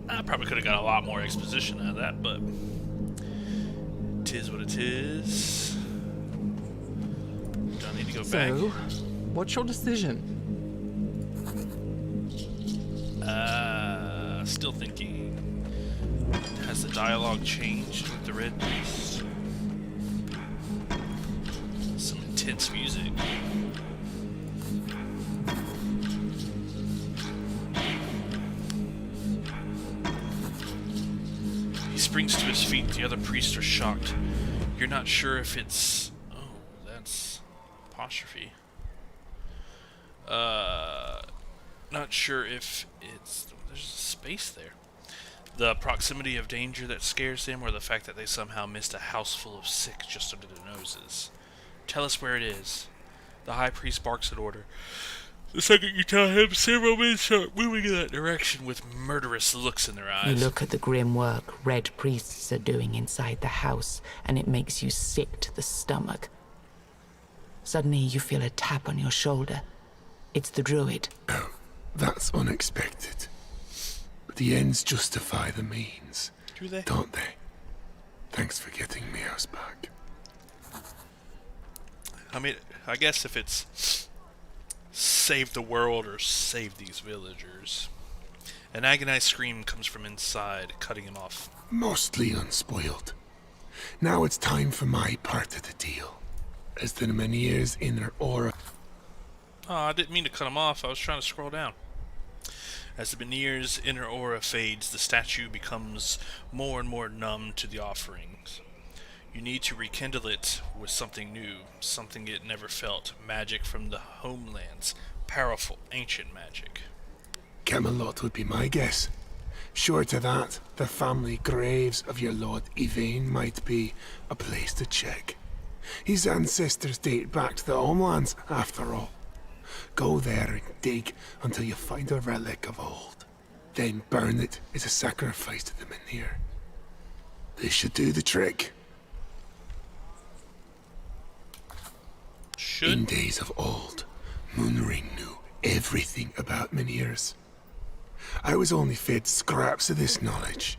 I probably could have got a lot more exposition out of that, but tis what it is. Do I need to go back? So, what's your decision? Still thinking. Has the dialogue changed with the Red Beast? Some intense music. He springs to his feet. The other priests are shocked. You're not sure if it's... Oh, that's apostrophe. Not sure if it's... There's a space there. The proximity of danger that scares them, or the fact that they somehow missed a house full of sick just under their noses. Tell us where it is. The High Priest barks an order. The second you tell him, several men start moving in that direction with murderous looks in their eyes. You look at the grim work Red Priests are doing inside the house, and it makes you sick to the stomach. Suddenly you feel a tap on your shoulder. It's the druid. Oh, that's unexpected. But the ends justify the means. Do they? Don't they? Thanks for getting me house back. I mean, I guess if it's save the world or save these villagers. An agonized scream comes from inside, cutting him off. Mostly unspoiled. Now it's time for my part of the deal. As the Menhir's inner aura... Oh, I didn't mean to cut him off. I was trying to scroll down. As the Menhir's inner aura fades, the statue becomes more and more numb to the offerings. You need to rekindle it with something new, something it never felt. Magic from the homelands. Powerful, ancient magic. Camelot would be my guess. Short of that, the family graves of your Lord Yvain might be a place to check. His ancestors date back to the homelands, after all. Go there and dig until you find a relic of old. Then burn it as a sacrifice to the Menhir. This should do the trick. In days of old, Moonring knew everything about Menhirs. I was only fed scraps of this knowledge.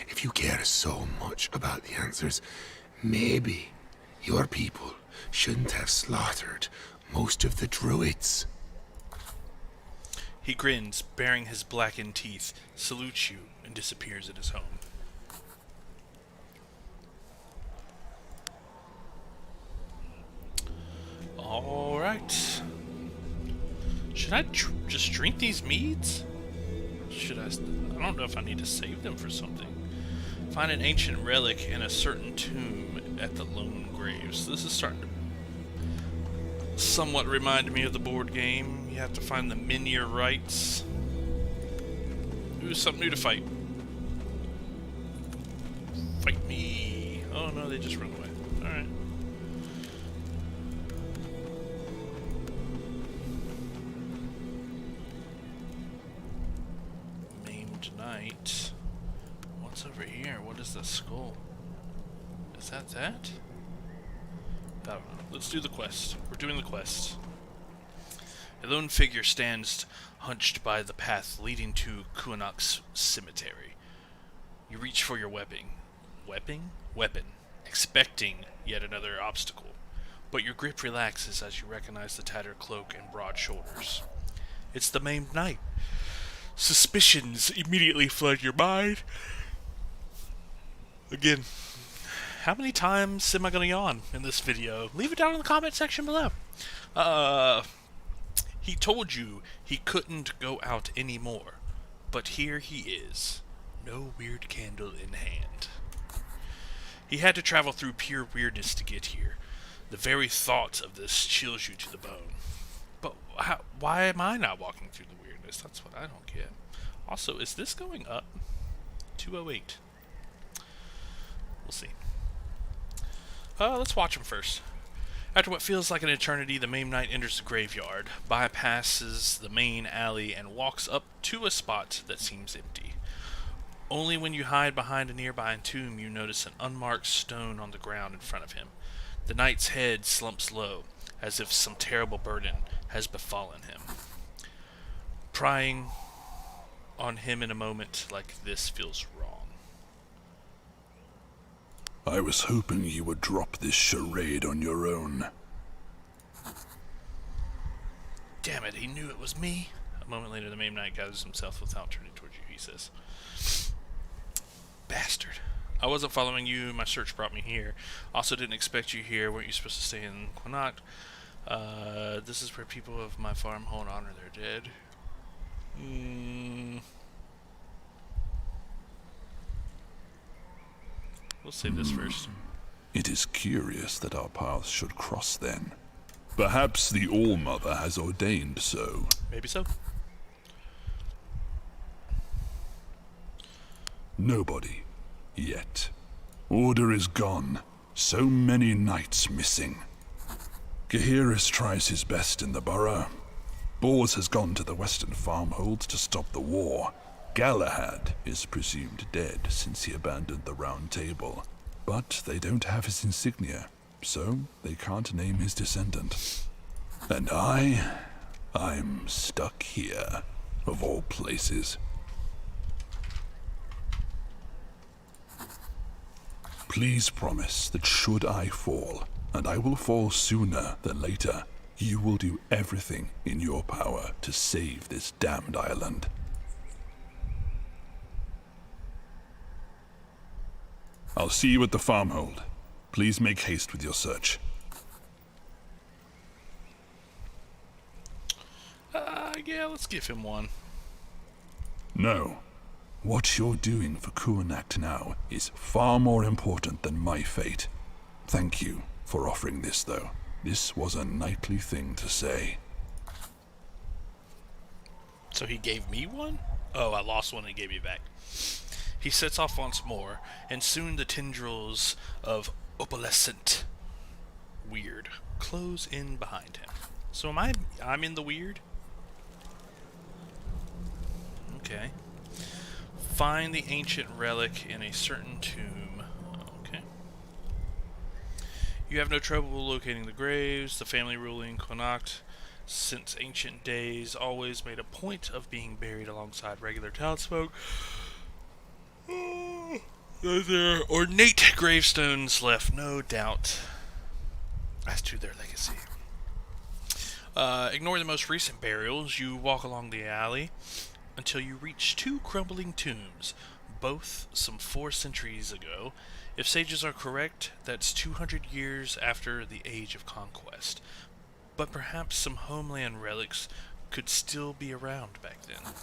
If you care so much about the answers, maybe your people shouldn't have slaughtered most of the druids. He grins, baring his blackened teeth, salutes you, and disappears in his home. Alright. Should I just drink these meads? Should I don't know if I need to save them for something. Find an ancient relic in a certain tomb at the Lone Graves. This is starting to somewhat remind me of the board game. You have to find the Menhir rites. Ooh, something new to fight. Fight me. Oh no, they just run away. Alright. Maimed Knight. What's over here? What is the skull? Is that that? I don't know. Let's do the quest. We're doing the quest. A lone figure stands hunched by the path leading to Kuanok's cemetery. You reach for your weapon. Weapon. Expecting yet another obstacle. But your grip relaxes as you recognize the tattered cloak and broad shoulders. It's the maimed knight. Suspicions immediately flood your mind. Again, how many times am I going to yawn in this video? Leave it down in the comment section below. He told you he couldn't go out anymore, but here he is, no weird candle in hand. He had to travel through pure weirdness to get here. The very thought of this chills you to the bone. But why am I not walking through the weirdness? That's what I don't get. Also, is this going up? 208. We'll see. Let's watch him first. After what feels like an eternity, the Maimed Knight enters the graveyard, bypasses the main alley, and walks up to a spot that seems empty. Only when you hide behind a nearby tomb you notice an unmarked stone on the ground in front of him. The knight's head slumps low, as if some terrible burden has befallen him. Prying on him in a moment like this feels wrong. I was hoping you would drop this charade on your own. Damn it, he knew it was me. A moment later, the Maimed Knight gathers himself without turning towards you, he says. Bastard. I wasn't following you. My search brought me here. Also didn't expect you here. Weren't you supposed to stay in Connacht? This is where people of my farm hold honor their dead. We'll save this first. It is curious that our paths should cross then. Perhaps the All-Mother has ordained so. Maybe so. Nobody. Yet. Order is gone. So many knights missing. Gaheris tries his best in the borough. Bors has gone to the western farmholds to stop the war. Galahad is presumed dead since he abandoned the Round Table. But they don't have his insignia, so they can't name his descendant. And I'm stuck here, of all places. Please promise that should I fall, and I will fall sooner than later, you will do everything in your power to save this damned island. I'll see you at the farmhold. Please make haste with your search. Yeah, let's give him one. No. What you're doing for Kuanak now is far more important than my fate. Thank you for offering this, though. This was a knightly thing to say. So he gave me one? Oh, I lost one and he gave me back. He sets off once more, and soon the tendrils of opalescent weird close in behind him. So I'm in the weird? Okay. Find the ancient relic in a certain tomb. Okay. You have no trouble locating the graves. The family ruling Connacht, since ancient days, always made a point of being buried alongside regular townsfolk. There are ornate gravestones left, no doubt, as to their legacy. Ignore the most recent burials. You walk along the alley until you reach two crumbling tombs, both some 4 centuries ago. If sages are correct, that's 200 years after the Age of Conquest. But perhaps some homeland relics could still be around back then.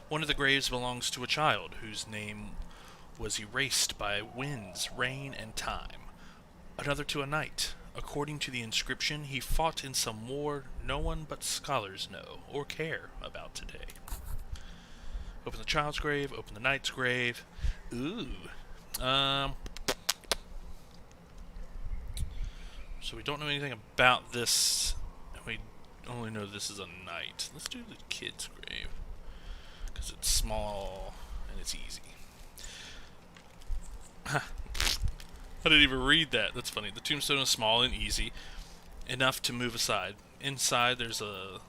One of the graves belongs to a child whose name was erased by winds, rain, and time. Another to a knight. According to the inscription, he fought in some war no one but scholars know or care about today. Open the child's grave, open the knight's grave. Ooh. So we don't know anything about this. We only know this is a knight. Let's do the kid's grave, because it's small and it's easy. I didn't even read that. That's funny. The tombstone is small and easy, enough to move aside. Inside there's a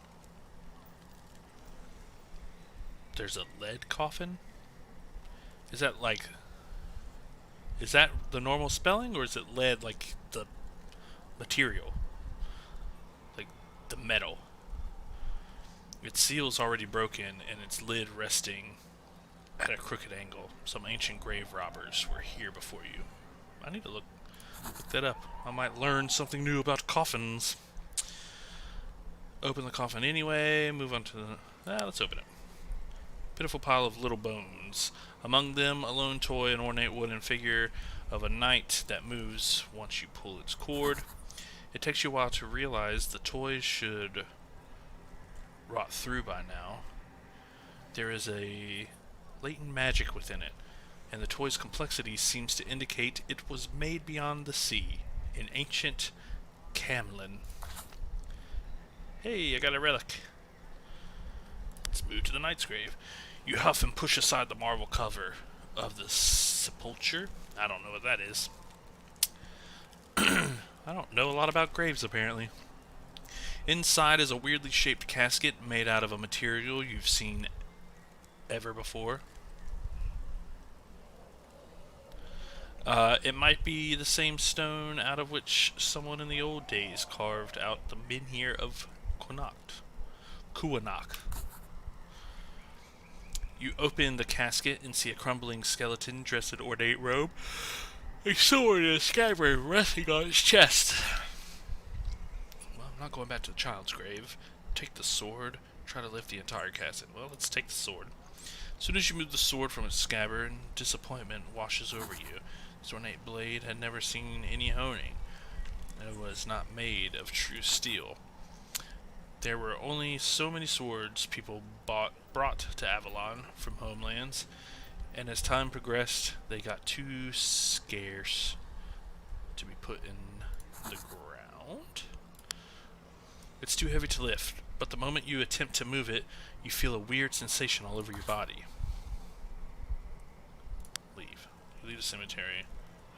lead coffin. Is that the normal spelling, or is it lead like the material? Like the metal. Its seal's already broken and its lid resting at a crooked angle. Some ancient grave robbers were here before you. I need to look that up. I might learn something new about coffins. Open the coffin anyway. Move on to the... let's open it. Pitiful pile of little bones. Among them, a lone toy, an ornate wooden figure of a knight that moves once you pull its cord. It takes you a while to realize the toy should rot through by now. There is a latent magic within it, and the toy's complexity seems to indicate it was made beyond the sea, in ancient Camlin. Hey, I got a relic. Let's move to the Knight's Grave. You huff and push aside the marble cover of the sepulchre. I don't know what that is. I don't know a lot about graves, apparently. Inside is a weirdly shaped casket made out of a material you've seen ever before. It might be the same stone out of which someone in the old days carved out the menhir of Kuanak. You open the casket and see a crumbling skeleton dressed in ornate robe, a sword and a scabbard resting on its chest. Well, I'm not going back to the child's grave. Take the sword, try to lift the entire casket. Well, let's take the sword. As soon as you move the sword from its scabbard, disappointment washes over you. This ornate blade had never seen any honing. It was not made of true steel. There were only so many swords people brought to Avalon from homelands, and as time progressed, they got too scarce to be put in the ground. It's too heavy to lift, but the moment you attempt to move it, you feel a weird sensation all over your body. Leave. You leave the cemetery,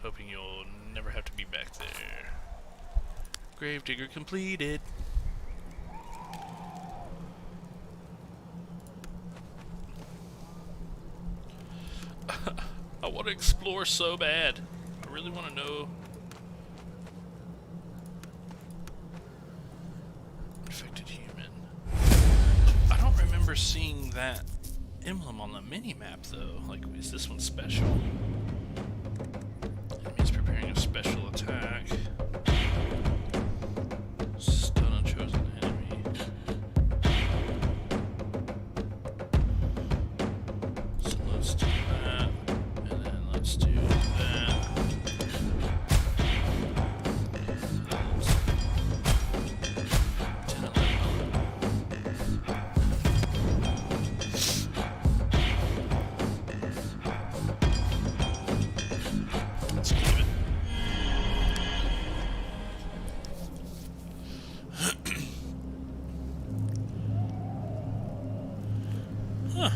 hoping you'll never have to be back there. Gravedigger completed. I want to explore so bad. I really want to know. Infected human. I don't remember seeing that emblem on the mini-map though. Like, is this one special? Enemy's preparing a special attack. Stun a chosen enemy. So let's do that. And then let's do that. Let's give it.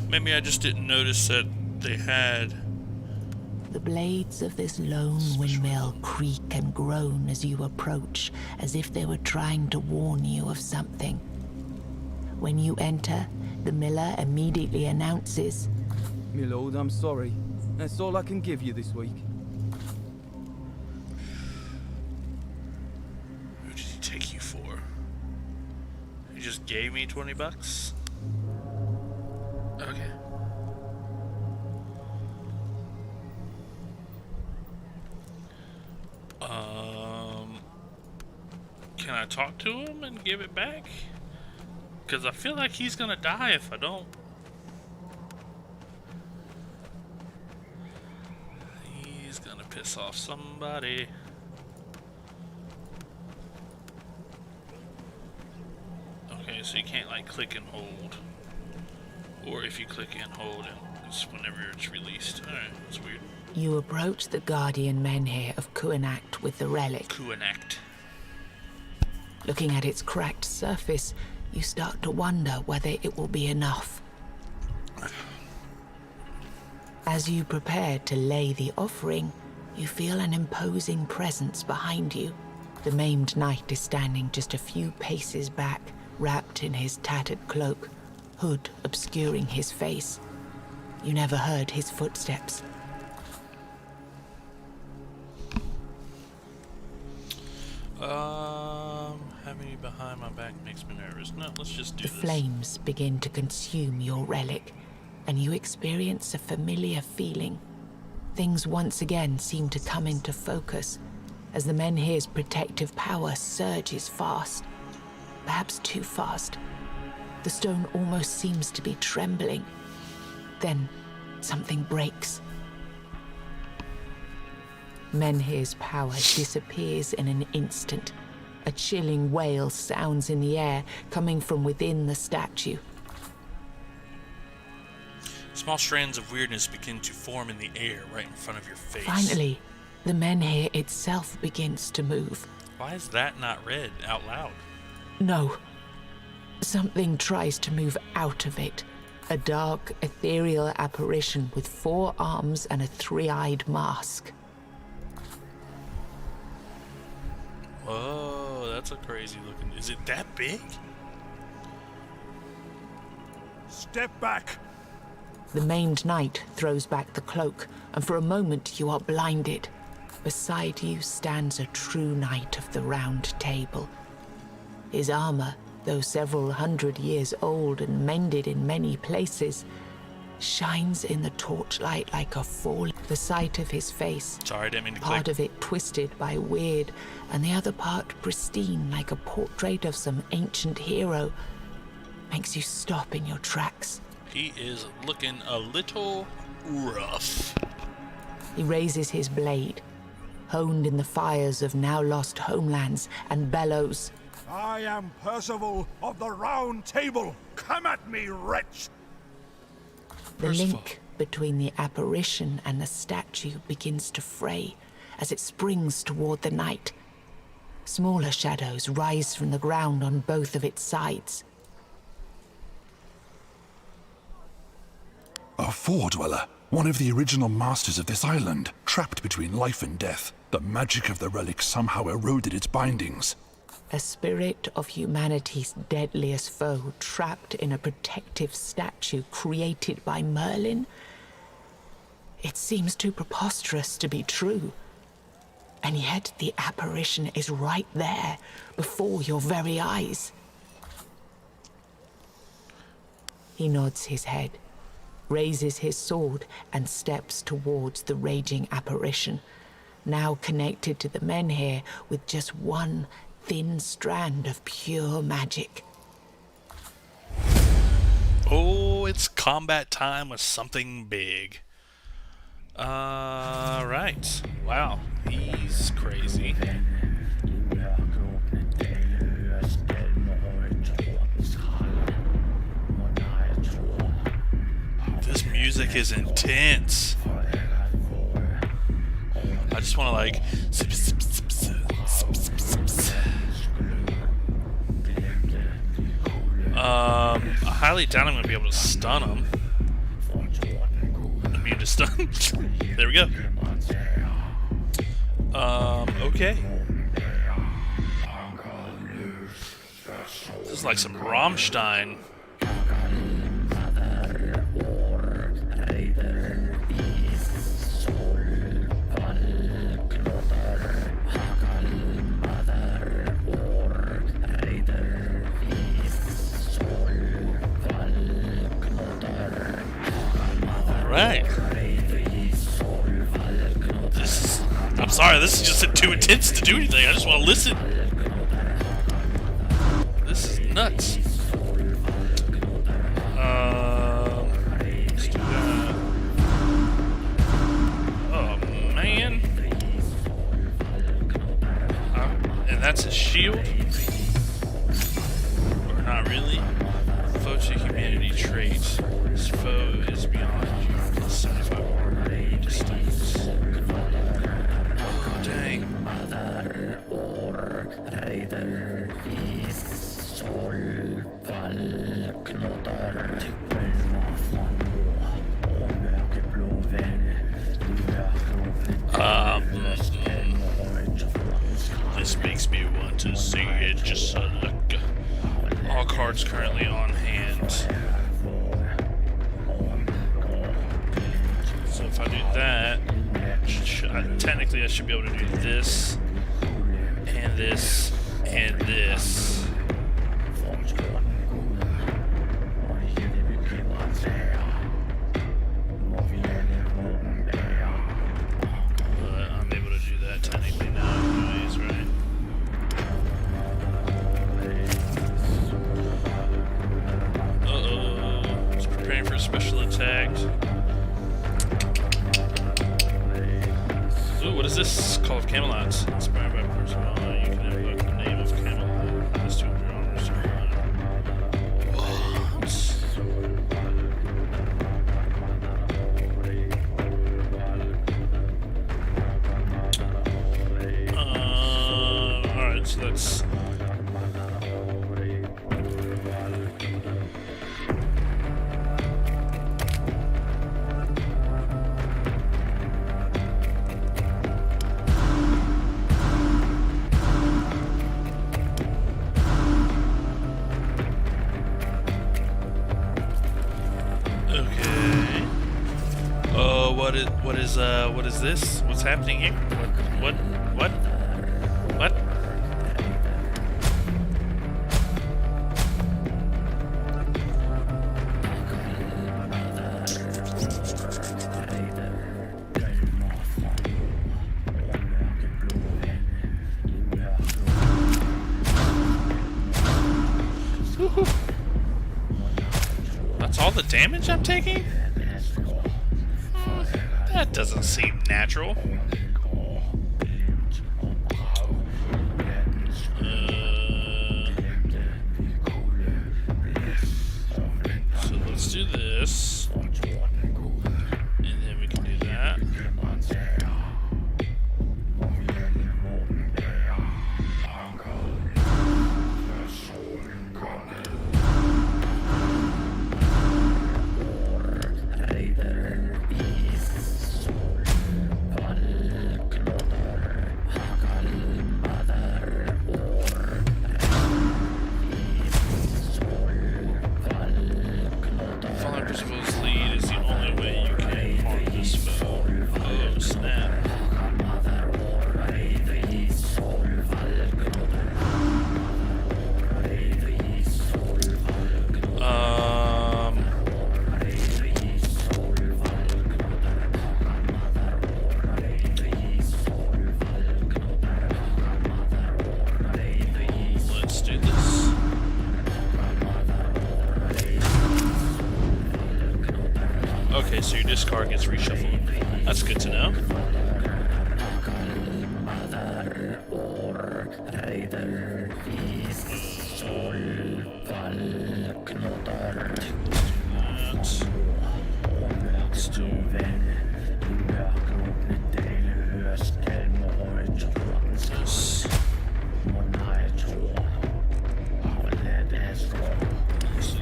Maybe I just didn't notice that they had. The blades of this lone windmill creak and groan as you approach, as if they were trying to warn you of something. When you enter, the miller immediately announces, My lord, I'm sorry. That's all I can give you this week. Who did he take you for? He just gave me $20? Okay. Can I talk to him and give it back? Because I feel like he's gonna die if I don't. He's gonna piss off somebody. Okay, so you can't like click and hold. Or if you click and hold, it's whenever it's released. Alright, that's weird. you approach the guardian menhir of Kuanacht with the relic. Kuanacht. Looking at its cracked surface, you start to wonder whether it will be enough. As you prepare to lay the offering, you feel an imposing presence behind you. The maimed knight is standing just a few paces back, wrapped in his tattered cloak, hood obscuring his face. You never heard his footsteps. Having you behind my back makes me nervous. No, let's just do The this. flames begin to consume your relic, and you experience a familiar feeling. Things once again seem to come into focus as the menhir's protective power surges fast. perhaps too fast. The stone almost seems to be trembling. Then something breaks. Menhir's power disappears in an instant. A chilling wail sounds in the air, coming from within the statue. Small strands of weirdness begin to form in the air right in front of your face. Finally, the menhir itself begins to move. Why is that not read out loud? No. Something tries to move out of it. A dark, ethereal apparition with 4 arms and a 3-eyed mask. Whoa, that's a crazy looking... Is it that big? Step back! The maned knight throws back the cloak, and for a moment you are blinded. Beside you stands a true knight of the Round Table. His armor, though several hundred years old and mended in many places, shines in the torchlight like a fall. The sight of his face, Sorry, I didn't mean to part click. of it twisted by weird, and the other part pristine like a portrait of some ancient hero, makes you stop in your tracks. He is looking a little rough. He raises his blade, honed in the fires of now lost homelands, and bellows. I am Percival of the Round Table. Come at me, wretch! The Percival. link between the apparition and the statue begins to fray as it springs toward the knight. Smaller shadows rise from the ground on both of its sides. A Four-Dweller, one of the original masters of this island, trapped between life and death. The magic of the relic somehow eroded its bindings. A spirit of humanity's deadliest foe trapped in a protective statue created by Merlin? It seems too preposterous to be true. And yet the apparition is right there, before your very eyes. He nods his head, raises his sword, and steps towards the raging apparition, now connected to the menhir with just one thin strand of pure magic. Oh, it's combat time with something big. Right. Wow, he's crazy. This music is intense. I just want to like... I highly doubt I'm going to be able to stun him. Immune to stun. There we go. Okay. This is like some Rammstein. Right. I'm sorry, this is just too intense to do anything. I just want to listen. This is nuts. Let's do that. Oh, man. And that's his shield? Or not really? Foe to humanity trait. This foe is beyond you. Plus 75 distance. Oh, dang. This makes me want to sing it just a look. All cards currently on hand. So if I do that, technically I should be able to do this, and this, and this. But I'm able to do that technically now anyways, right? So that's... What is this? What's happening here? What? Woohoo. That's all the damage I'm taking? That doesn't seem natural. So let's do this. And then we can do that. Okay, so your discard gets reshuffled. That's good to know. Let's do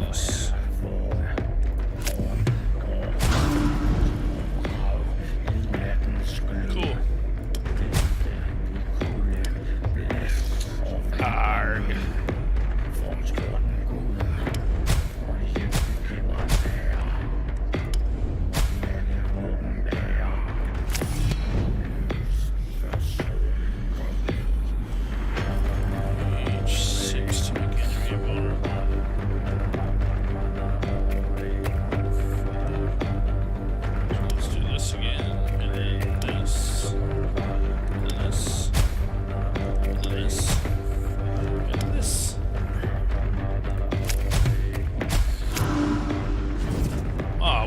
this. Cool. Arg.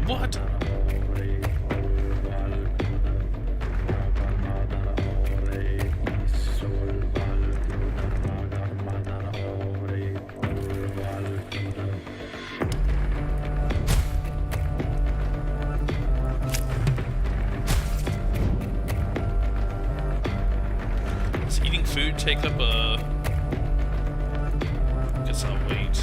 What? Does eating food take up a... Guess I'll wait.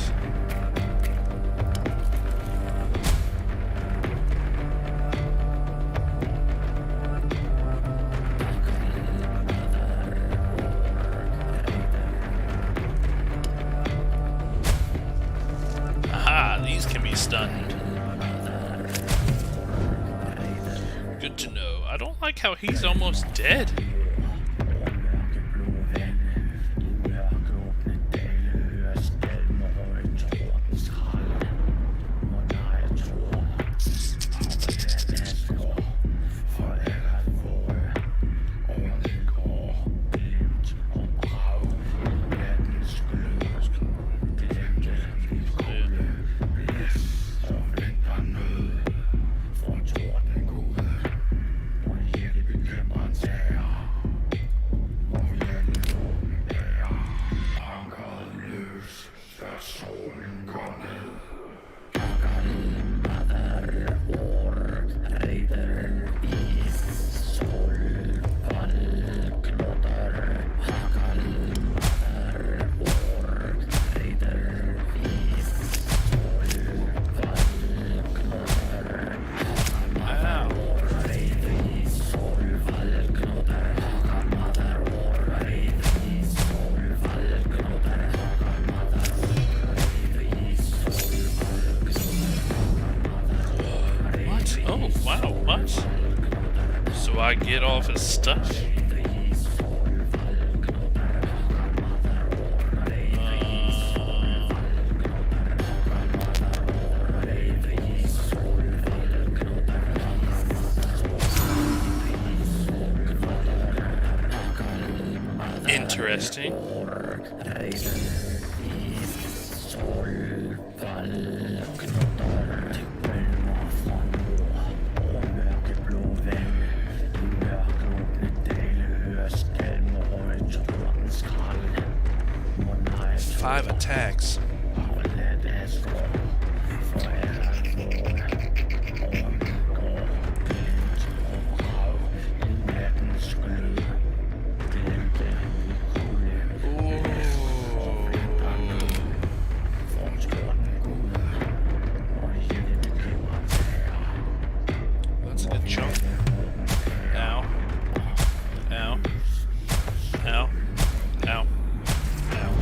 These can be stunned. Good to know. I don't like how he's almost dead. get all of his stuff? Interesting. Five attacks. That's a good chunk. Ow. Ow. Ow. Ow. Ow.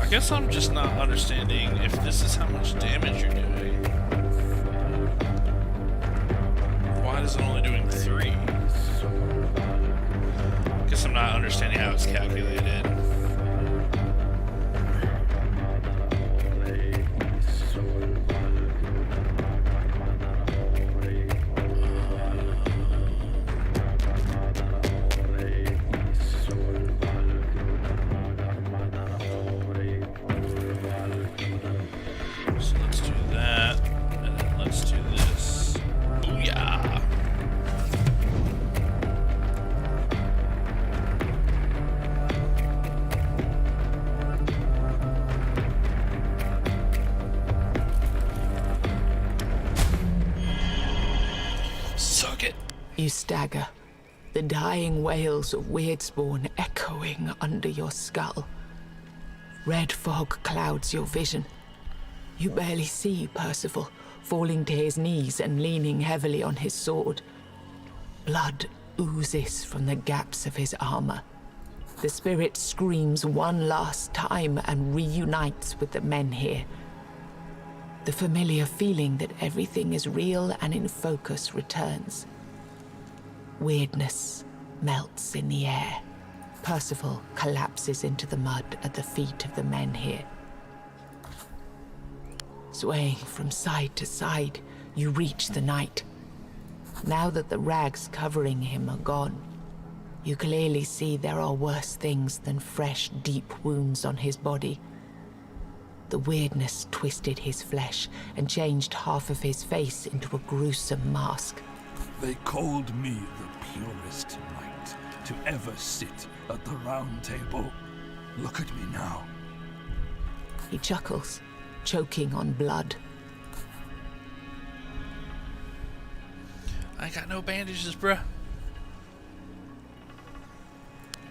I guess I'm just not understanding if this is how much damage you're doing. Why is it only doing 3? Guess I'm not understanding how it's calculated. So let's do that, and then let's do this. Booyah! Suck it. You stagger, the dying wails of Weirdspawn echoing under your skull. Red fog clouds your vision. You barely see Percival, falling to his knees and leaning heavily on his sword. Blood oozes from the gaps of his armor. The spirit screams one last time and reunites with the men here. The familiar feeling that everything is real and in focus returns. Weirdness melts in the air. Percival collapses into the mud at the feet of the men here. Swaying from side to side, you reach the knight. Now that the rags covering him are gone, you clearly see there are worse things than fresh, deep wounds on his body. The weirdness twisted his flesh and changed half of his face into a gruesome mask. They called me the purest knight to ever sit at the round table. Look at me now. He chuckles, choking on blood. I got no bandages, bruh.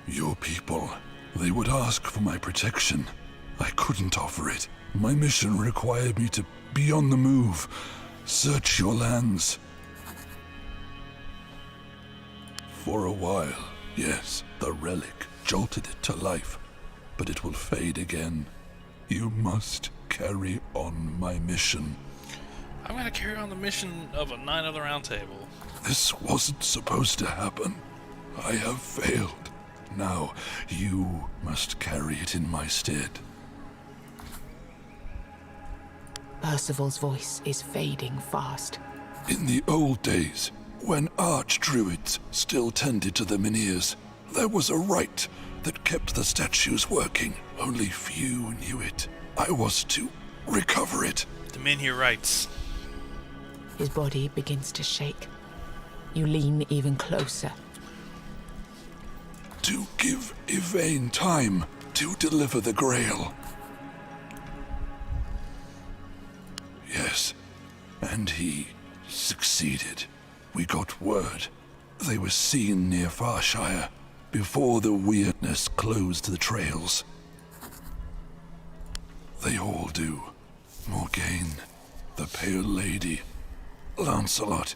Your people, they would ask for my protection. I couldn't offer it. My mission required me to be on the move, search your lands. For a while, yes, the relic jolted it to life, but it will fade again. You must carry on my mission. I'm gonna carry on the mission of a Knight of the Round Table. This wasn't supposed to happen. I have failed. Now, you must carry it in my stead. Percival's voice is fading fast. In the old days, when archdruids still tended to the Minears, there was a rite that kept the statues working. Only few knew it. I was to recover it. The men here writes. His body begins to shake. You lean even closer. To give Yvain time to deliver the Grail. Yes, and he succeeded. We got word. They were seen near Farshire before the weirdness closed the trails. They all do. Morgaine, the Pale Lady, Lancelot.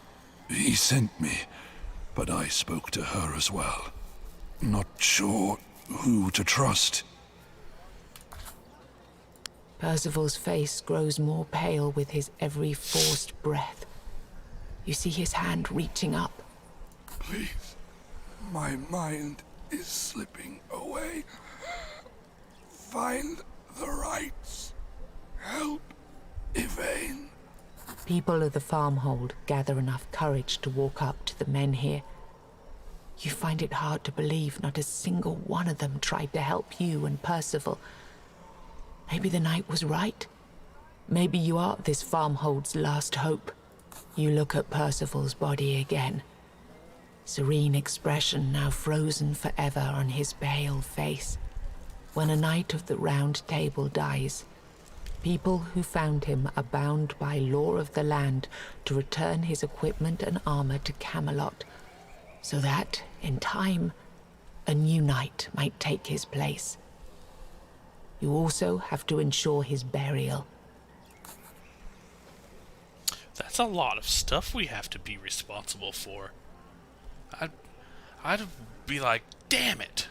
He sent me, but I spoke to her as well. Not sure who to trust. Percival's face grows more pale with his every forced breath. You see his hand reaching up, Please. My mind is slipping away. Find the rights. Help Yvain. People of the farmhold gather enough courage to walk up to the men here. You find it hard to believe not a single one of them tried to help you and Percival. Maybe the night was right. Maybe you are this farmhold's last hope. You look at Percival's body again. Serene expression now frozen forever on his pale face. When a knight of the Round Table dies, people who found him are bound by law of the land to return his equipment and armor to Camelot, so that, in time, a new knight might take his place. You also have to ensure his burial. That's a lot of stuff we have to be responsible for. I'd be like, damn it.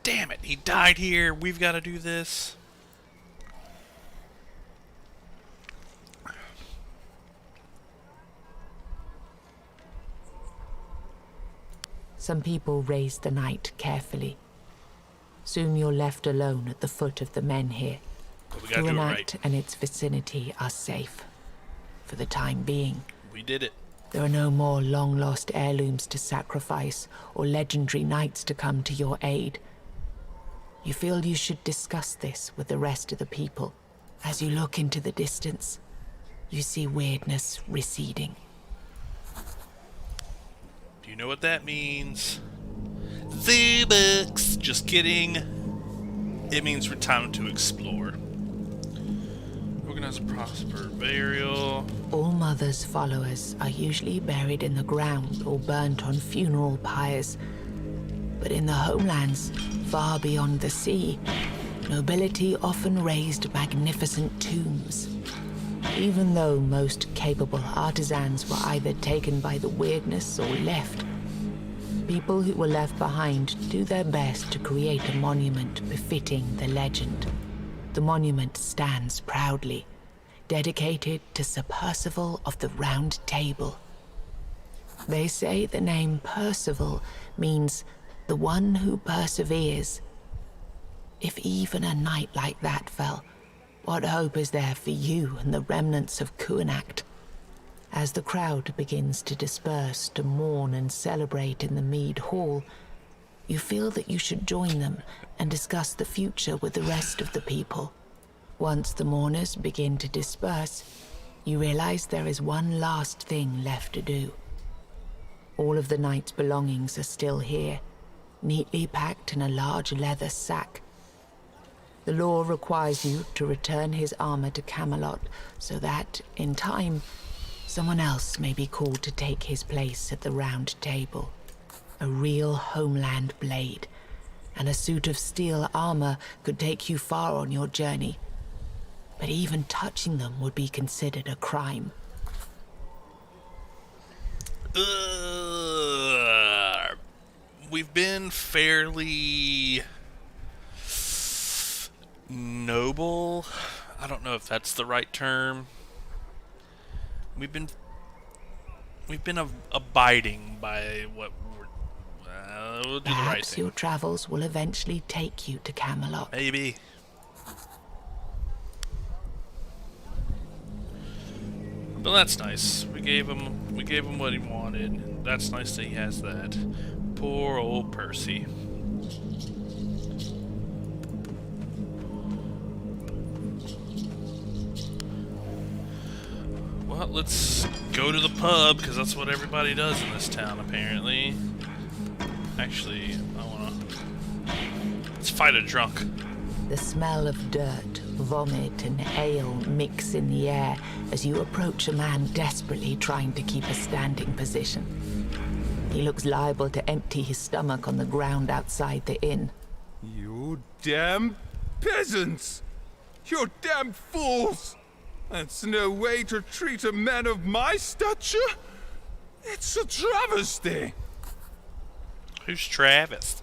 Damn it, he died here, we've got to do this. Some people raise the knight carefully. Soon you're left alone at the foot of the men here. But we gotta do it Kuanak right. and its vicinity are safe. For the time being. We did it. There are no more long-lost heirlooms to sacrifice or legendary knights to come to your aid. You feel you should discuss this with the rest of the people. As you look into the distance, you see weirdness receding. Do you know what that means? Z-Books! Just kidding. It means we're time to explore. Organize a prosper burial. All Mother's followers are usually buried in the ground or burnt on funeral pyres. But in the homelands, far beyond the sea, nobility often raised magnificent tombs. Even though most capable artisans were either taken by the weirdness or left, people who were left behind do their best to create a monument befitting the legend. The monument stands proudly, dedicated to Sir Percival of the Round Table. They say the name Percival means the one who perseveres. If even a knight like that fell, what hope is there for you and the remnants of Kuanak? As the crowd begins to disperse to mourn and celebrate in the Mead Hall, you feel that you should join them and discuss the future with the rest of the people. Once the mourners begin to disperse, you realize there is one last thing left to do. All of the knight's belongings are still here, neatly packed in a large leather sack. The law requires you to return his armor to Camelot so that, in time, someone else may be called to take his place at the Round Table. A real homeland blade, and a suit of steel armor could take you far on your journey. But even touching them would be considered a crime. We've been fairly noble. I don't know if that's the right term. We've been abiding by what we'll do. The right Perhaps thing. your travels will eventually take you to Camelot. Maybe. But that's nice. We gave him what he wanted. That's nice that he has that. Poor old Percy. Well, let's go to the pub, because that's what everybody does in this town, apparently. Actually, let's fight a drunk. The smell of dirt, vomit, and ale mix in the air as you approach a man desperately trying to keep a standing position. He looks liable to empty his stomach on the ground outside the inn. You damn peasants! You damn fools! That's no way to treat a man of my stature! It's a travesty! Who's Travis?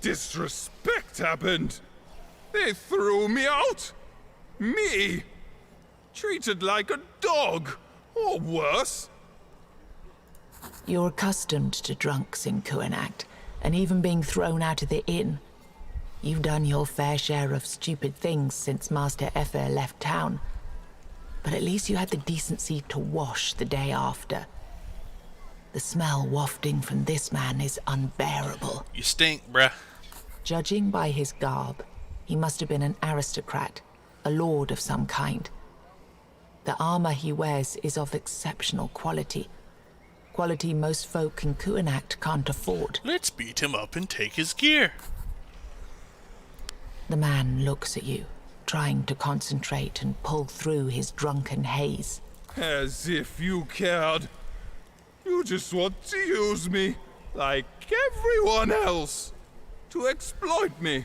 Disrespect happened! They threw me out! Me! Treated like a dog, or worse. You're accustomed to drunks in Kuanact, and even being thrown out of the inn. You've done your fair share of stupid things since Master Efer left town. But at least you had the decency to wash the day after. The smell wafting from this man is unbearable. You stink, bruh. Judging by his garb, he must have been an aristocrat, a lord of some kind. The armor he wears is of exceptional quality. Quality most folk in Kuanact can't afford. Let's beat him up and take his gear. The man looks at you, trying to concentrate and pull through his drunken haze. As if you cared. You just want to use me, like everyone else. To exploit me.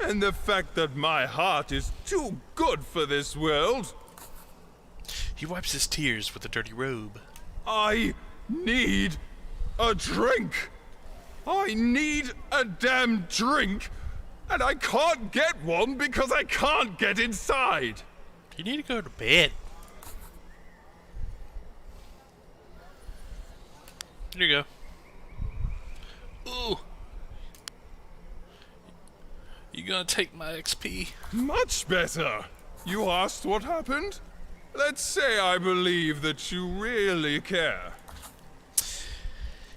And the fact that my heart is too good for this world. He wipes his tears with a dirty robe. I need a drink. I need a damn drink. And I can't get one because I can't get inside. You need to go to bed. Here you go. Ooh. You gonna take my XP? Much better. You asked what happened? Let's say I believe that you really care.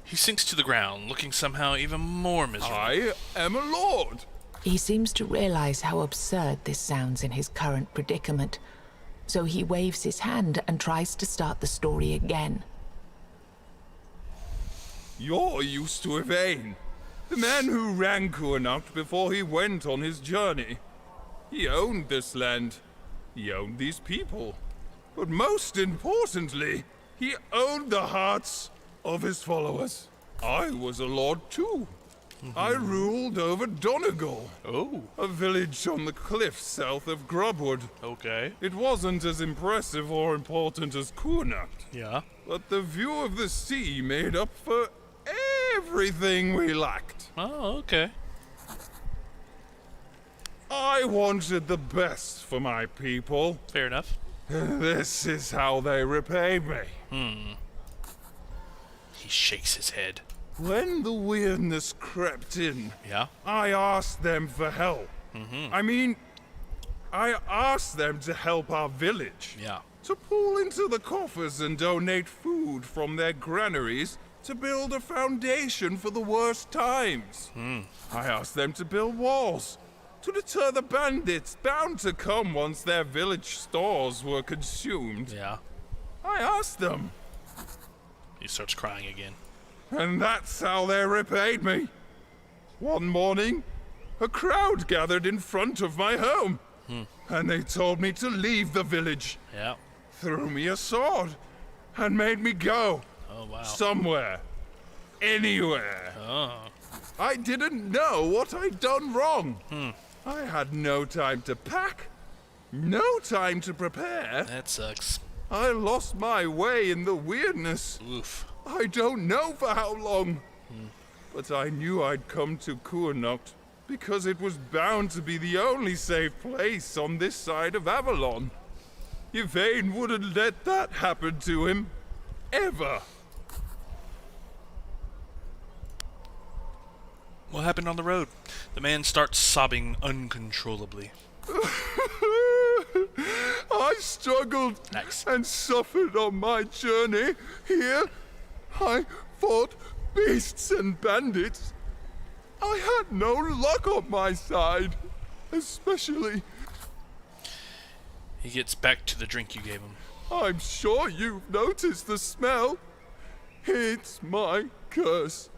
He sinks to the ground, looking somehow even more miserable. I am a lord. He seems to realize how absurd this sounds in his current predicament, so he waves his hand and tries to start the story again. You're used to Yvain, the man who ran Kuanacht before he went on his journey. He owned this land. He owned these people. But most importantly, he owned the hearts of his followers. I was a lord too. I ruled over Donegal, Oh, a village on the cliffs south of Grubwood. okay. It wasn't as impressive or important as Kuanacht, Yeah. but the view of the sea made up for everything we lacked. Oh, okay. I wanted the best for my people. Fair enough. This is how they repaid me. He shakes his head. When the weirdness crept in, Yeah? I asked them for help. I mean, I asked them to help our village. Yeah. To pull into the coffers and donate food from their granaries to build a foundation for the worst times. I asked them to build walls to deter the bandits bound to come once their village stores were consumed. Yeah. I asked them, He starts crying again. and that's how they repaid me. One morning, a crowd gathered in front of my home, and they told me to leave the village, Yeah. threw me a sword, and made me go. Oh, wow. Somewhere. Anywhere. Oh. I didn't know what I'd done wrong. I had no time to pack, no time to prepare. That sucks. I lost my way in the weirdness. Oof. I don't know for how long. But I knew I'd come to Kuanacht because it was bound to be the only safe place on this side of Avalon. Yvain wouldn't let that happen to him. Ever. What happened on the road? The man starts sobbing uncontrollably. I struggled Nice. and suffered on my journey. Here, I fought beasts and bandits. I had no luck on my side, especially. He gets back to the drink you gave him. I'm sure you've noticed the smell. It's my curse.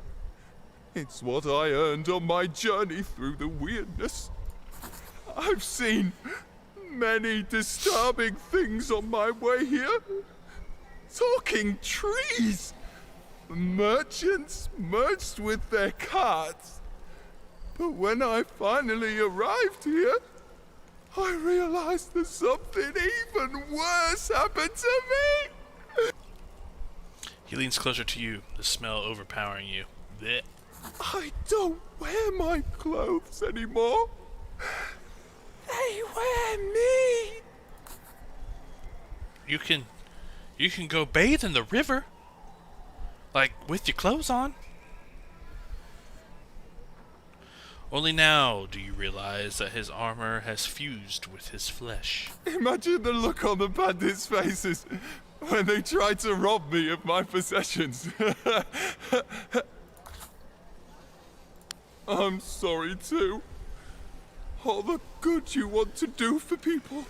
It's what I earned on my journey through the weirdness. I've seen many disturbing things on my way here. Talking trees. Merchants merged with their carts. But when I finally arrived here, I realized that something even worse happened to me. He leans closer to you, the smell overpowering you. Blech. I don't wear my clothes anymore. They wear me. You can go bathe in the river, like with your clothes on. Only now do you realize that his armor has fused with his flesh. Imagine the look on the bandits' faces when they try to rob me of my possessions. I'm sorry too. All the good you want to do for people.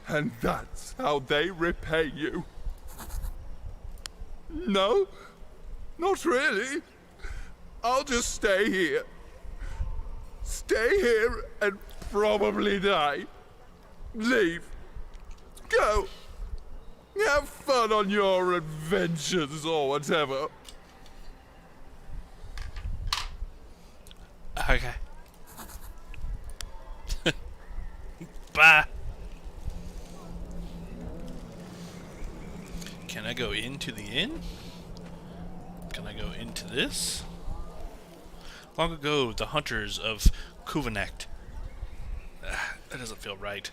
And that's how they repay you. No, not really. I'll just stay here. Stay here and probably die. Leave. Go. Have fun on your adventures or whatever. Okay. Bye. Can I go into the inn? Can I go into this? Long ago, the hunters of Kuvanek, that doesn't feel right,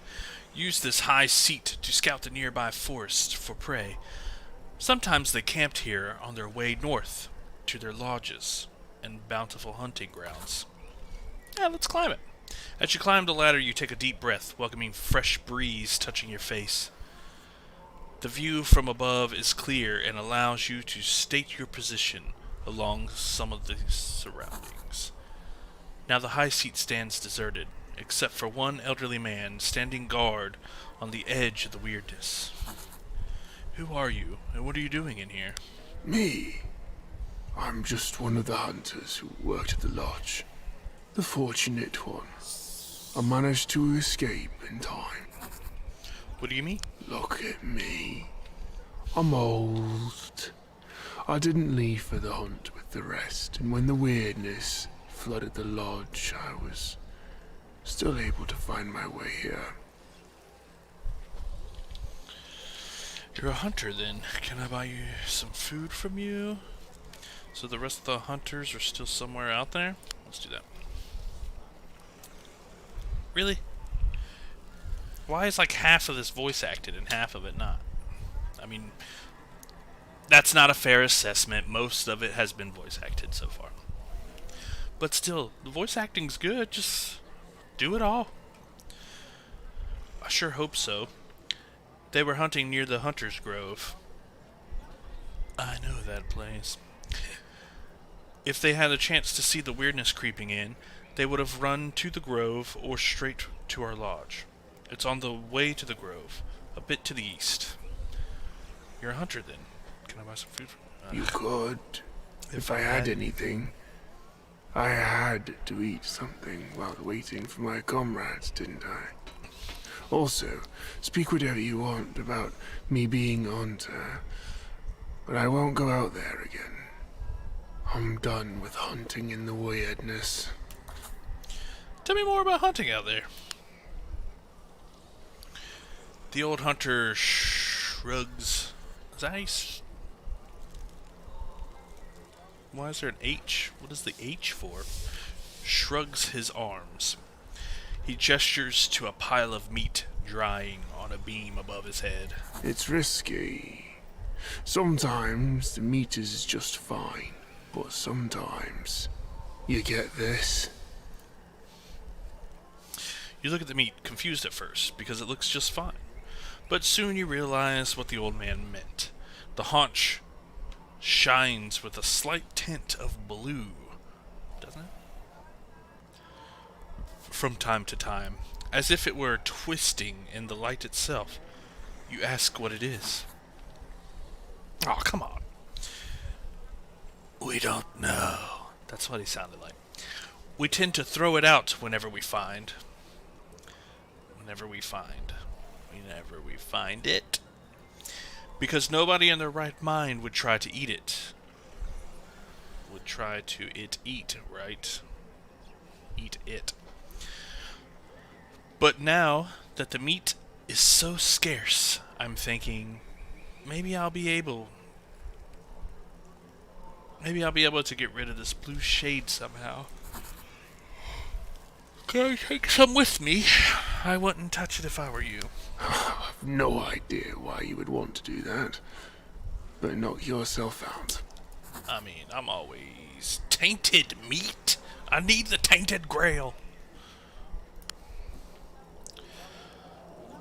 used this high seat to scout the nearby forest for prey. Sometimes they camped here on their way north to their lodges and bountiful hunting grounds. Yeah, let's climb it. As you climb the ladder, you take a deep breath, welcoming fresh breeze touching your face. The view from above is clear and allows you to state your position along some of the surroundings. Now the high seat stands deserted, except for one elderly man standing guard on the edge of the weirdness. Who are you, and what are you doing in here? Me? I'm just one of the hunters who worked at the lodge. The fortunate one. I managed to escape in time. What do you mean? Look at me. I'm old. I didn't leave for the hunt with the rest, and when the weirdness flooded the lodge, I was still able to find my way here. You're a hunter, then. Can I buy you some food from you? So the rest of the hunters are still somewhere out there? Let's do that. Really? Why is like half of this voice acted and half of it not? I mean, that's not a fair assessment. Most of it has been voice acted so far. But still, the voice acting's good. Just do it all. I sure hope so. They were hunting near the Hunter's Grove. I know that place. If they had a chance to see the weirdness creeping in, they would have run to the grove or straight to our lodge. It's on the way to the grove, a bit to the east. You're a hunter, then. Can I buy some food from you? You could, if I had anything. I had to eat something while waiting for my comrades, didn't I? Also, speak whatever you want about me being a hunter, but I won't go out there again. I'm done with hunting in the weirdness. Tell me more about hunting out there. The old hunter shrugs. Is that how you why is there an H? What is the H for? Shrugs his arms. He gestures to a pile of meat drying on a beam above his head. It's risky. Sometimes the meat is just fine, but sometimes you get this. You look at the meat, confused at first, because it looks just fine. But soon you realize what the old man meant. The haunch shines with a slight tint of blue, doesn't it? From time to time, as if it were twisting in the light itself. You ask what it is. Oh, come on. We don't know. That's what he sounded like. We tend to throw it out whenever we find it. Because nobody in their right mind would try to eat it. Would try to eat, right? Eat it. But now that the meat is so scarce, I'm thinking maybe I'll be able to get rid of this blue shade somehow. Can I take some with me? I wouldn't touch it if I were you. I've no idea why you would want to do that. But knock yourself out. I mean, I'm always tainted meat. I need the Tainted Grail.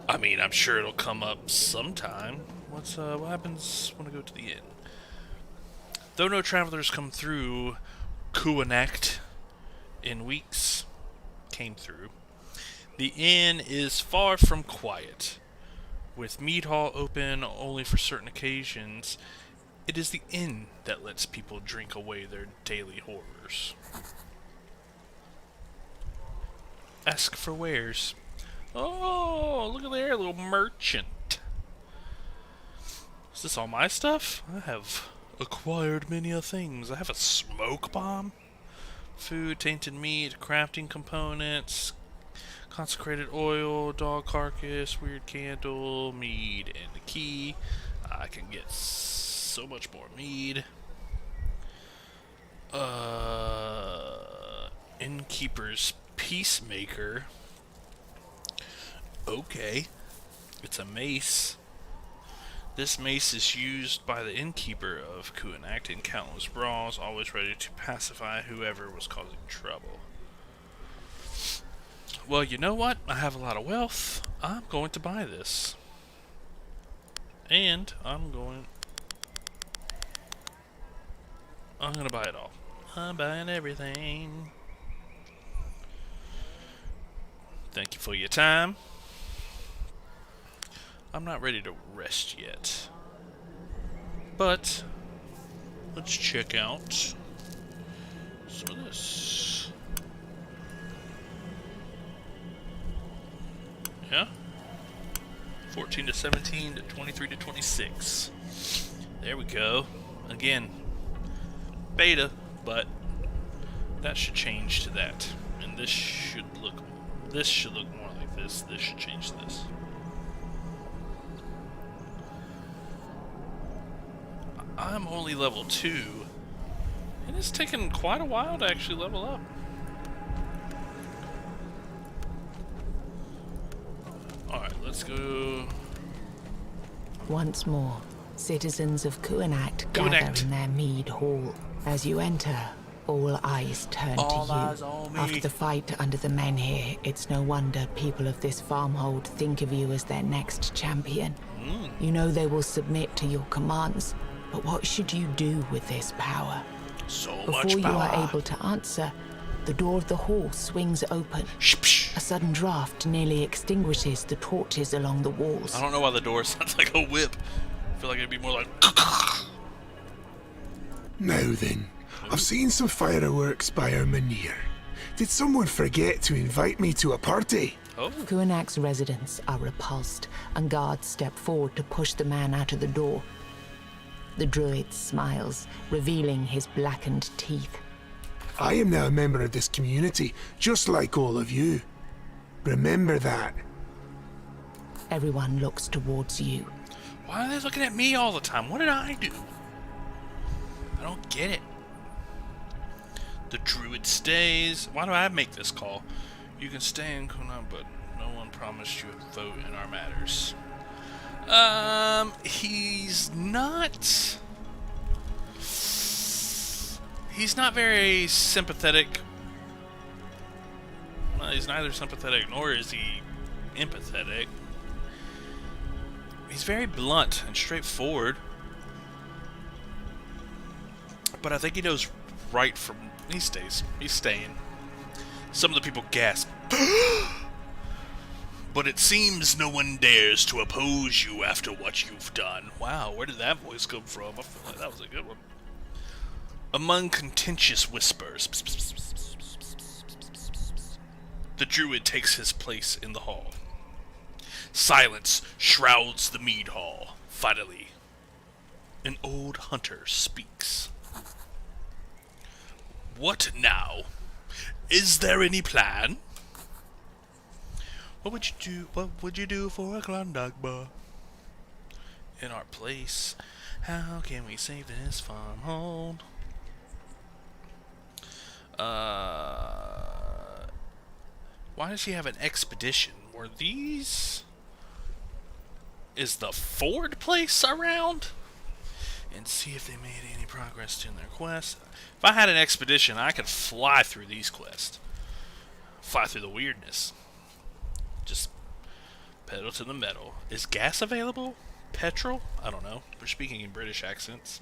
I mean, I'm sure it'll come up sometime. What happens when I go to the inn? Though no travelers come through Kuanacht in weeks, came through. The inn is far from quiet. With mead hall open only for certain occasions, it is the inn that lets people drink away their daily horrors. Ask for wares. Oh, look at there, little merchant. Is this all my stuff? I have acquired many a things. I have a smoke bomb, food, tainted meat, crafting components, consecrated oil, dog carcass, weird candle, mead, and a key. I can get so much more mead. Innkeeper's Peacemaker. Okay. It's a mace. This mace is used by the innkeeper of Kuanacht in countless brawls, always ready to pacify whoever was causing trouble. Well, you know what? I have a lot of wealth. I'm going to buy this. And I'm going to buy it all. I'm buying everything. Thank you for your time. I'm not ready to rest yet. But let's check out some of this. Yeah? 14 to 17 to 23 to 26. There we go. Again, beta, but that should change to that. And this should look more like this. This should change to this. I'm only level 2, and it's taken quite a while to actually level up. Alright, let's go. Once more, citizens of Kuanacht gather in their mead hall. As you enter, all eyes turn All to eyes you. on me. After the fight under the men here, it's no wonder people of this farmhold think of you as their next champion. You know they will submit to your commands, but what should you do with this power? So much Before you power. are able to answer, the door of the hall swings open. A sudden draft nearly extinguishes the torches along the walls. I don't know why the door sounds like a whip. I feel like it'd be more like. Now then, I've seen some fireworks by our manure. Did someone forget to invite me to a party? Oh. Kuanacht's residents are repulsed, and guards step forward to push the man out of the door. The druid smiles, revealing his blackened teeth. I am now a member of this community, just like all of you. Remember that. Everyone looks towards you. Why are they looking at me all the time? What did I do? I don't get it. The druid stays. Why do I make this call? You can stay in Kuanacht, but no one promised you a vote in our matters. He's not very sympathetic. Well, he's neither sympathetic nor is he empathetic. He's very blunt and straightforward. But I think he knows right from... He stays. He's staying. Some of the people gasp. But it seems no one dares to oppose you after what you've done. Wow, where did that voice come from? I feel like that was a good one. Among contentious whispers, the druid takes his place in the hall. Silence shrouds the mead hall. Finally, an old hunter speaks. What now? Is there any plan? What would you do for a Klondike bar? In our place, how can we save this farmhold? Why does he have an expedition? Were these... Is the Ford place around? And see if they made any progress in their quest. If I had an expedition, I could fly through these quests. Fly through the weirdness. Just pedal to the metal. Is gas available? Petrol? I don't know. We're speaking in British accents.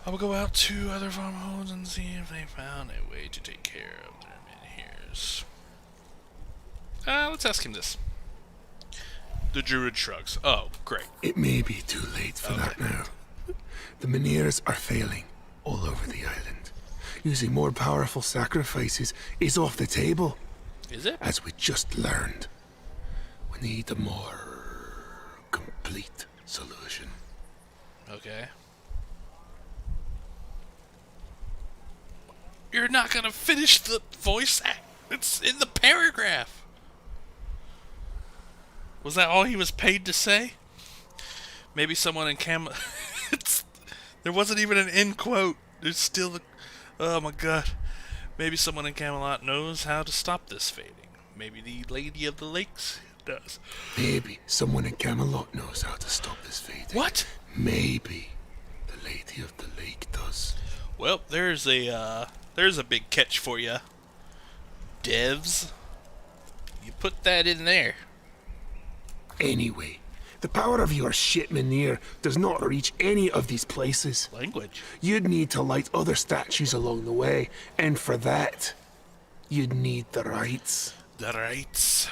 I will go out to other farmholds and see if they found a way to take care of their menhirs. Let's ask him this. The druid shrugs. Oh, great. It may be too late for that now. The menhirs are failing all over the island. Using more powerful sacrifices is off the table. Is it? As we just learned. We need a more complete solution. Okay. You're not gonna finish the voice act. It's in the paragraph. Was that all he was paid to say? Maybe someone in there wasn't even an end quote. There's still the... Oh my god. Maybe someone in Camelot knows how to stop this fading. Maybe the Lady of the Lakes does. Maybe someone in Camelot knows how to stop this fading. What? Maybe the Lady of the Lake does. Well, there's a big catch for you. Devs. You put that in there. Anyway, the power of your shit menhir does not reach any of these places. Language. You'd need to light other statues along the way, and for that, you'd need the rights. The rights.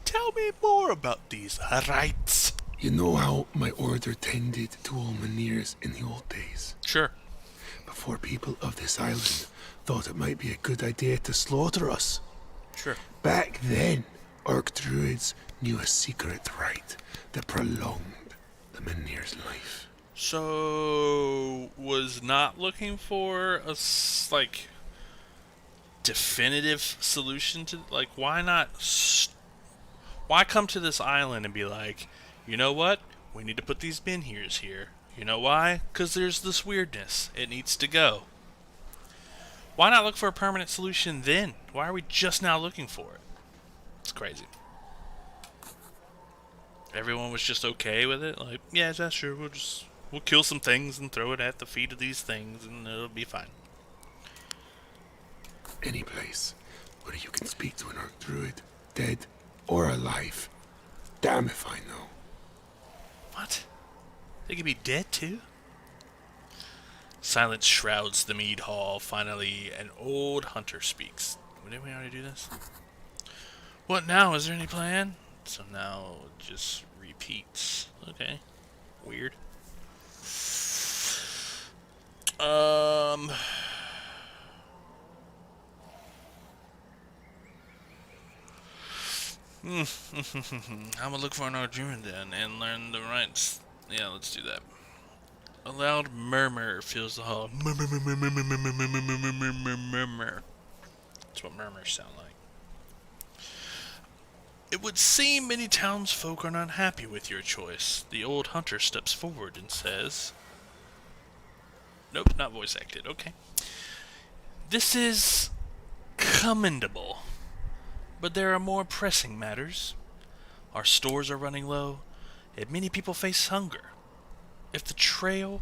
Tell me more about these rights. You know how my order tended to all menhirs in the old days? Sure. Before people of this island thought it might be a good idea to slaughter us. Sure. Back then, Orc druids knew a secret right that prolonged the menhir's life. So, was not looking for a, definitive solution to, why not, why come to this island and be like, you know what, we need to put these menhirs here. You know why? Because there's this weirdness. It needs to go. Why not look for a permanent solution then? Why are we just now looking for it? It's crazy. Everyone was just okay with it. Like, yeah, that's sure. We'll kill some things and throw it at the feet of these things, and it'll be fine. Any place where you can speak to an Orc druid, dead or alive. Damn if I know. What? They could be dead too? Silence shrouds the mead hall. Finally, an old hunter speaks. Didn't we already do this? What now? Is there any plan? So now it just repeats. Okay. Weird. I'm gonna look for an Arjuna then and learn the rights. Yeah, let's do that. A loud murmur fills the hall. Murmur. That's what murmurs sound like. It would seem many townsfolk are not happy with your choice. The old hunter steps forward and says... Nope, not voice acted. Okay. This is commendable, but there are more pressing matters. Our stores are running low, and many people face hunger. If the trail...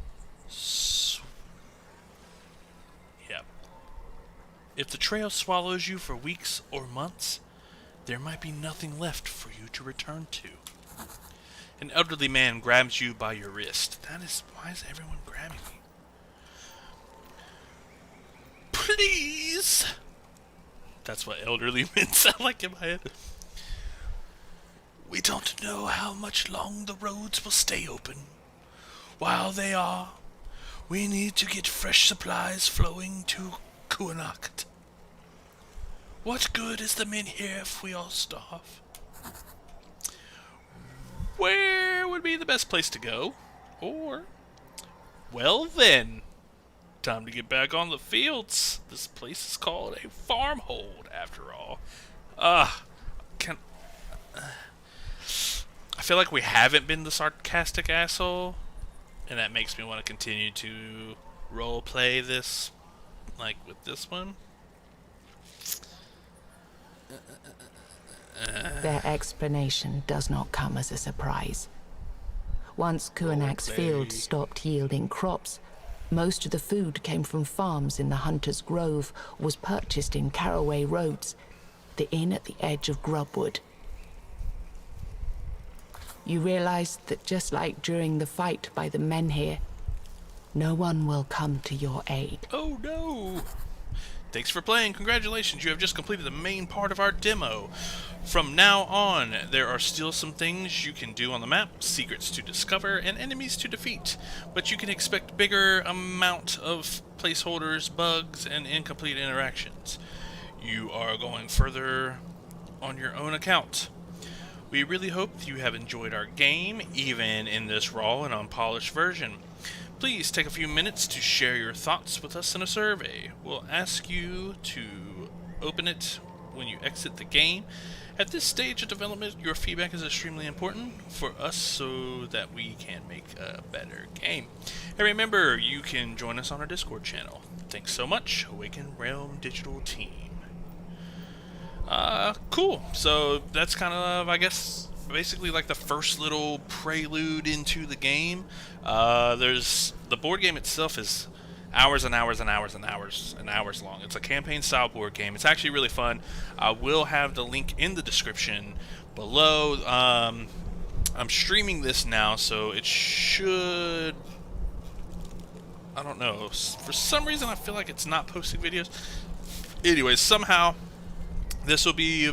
If the trail swallows you for weeks or months, there might be nothing left for you to return to. An elderly man grabs you by your wrist. Why is everyone grabbing me? Please! That's what elderly men sound like in my head. We don't know how much long the roads will stay open. While they are, we need to get fresh supplies flowing to Kuanakt. What good is the menhir if we all starve? Where would be the best place to go? Or, well then, time to get back on the fields. This place is called a farmhold, after all. I feel like we haven't been the sarcastic asshole, and that makes me want to continue to roleplay this, with this one. Their explanation does not come as a surprise. Once Kuanak's fields stopped yielding crops, most of the food came from farms in the Hunter's Grove, was purchased in Caraway Roads, the inn at the edge of Grubwood. You realize that just like during the fight by the men here, no one will come to your aid. Oh no! Thanks for playing. Congratulations, you have just completed the main part of our demo. From now on, there are still some things you can do on the map, secrets to discover, and enemies to defeat. But you can expect bigger amount of placeholders, bugs, and incomplete interactions. You are going further on your own account. We really hope you have enjoyed our game, even in this raw and unpolished version. Please take a few minutes to share your thoughts with us in a survey. We'll ask you to open it when you exit the game. At this stage of development, your feedback is extremely important for us so that we can make a better game. And remember, you can join us on our Discord channel. Thanks so much, Awaken Realm Digital Team. Cool. So that's kind of, I guess, basically like the first little prelude into the game. There's the board game itself is hours and hours and hours and hours and hours long. It's a campaign style board game. It's actually really fun. I will have the link in the description below. I'm streaming this now, so it should, I don't know, for some reason I feel like it's not posting videos. Anyways, somehow this will be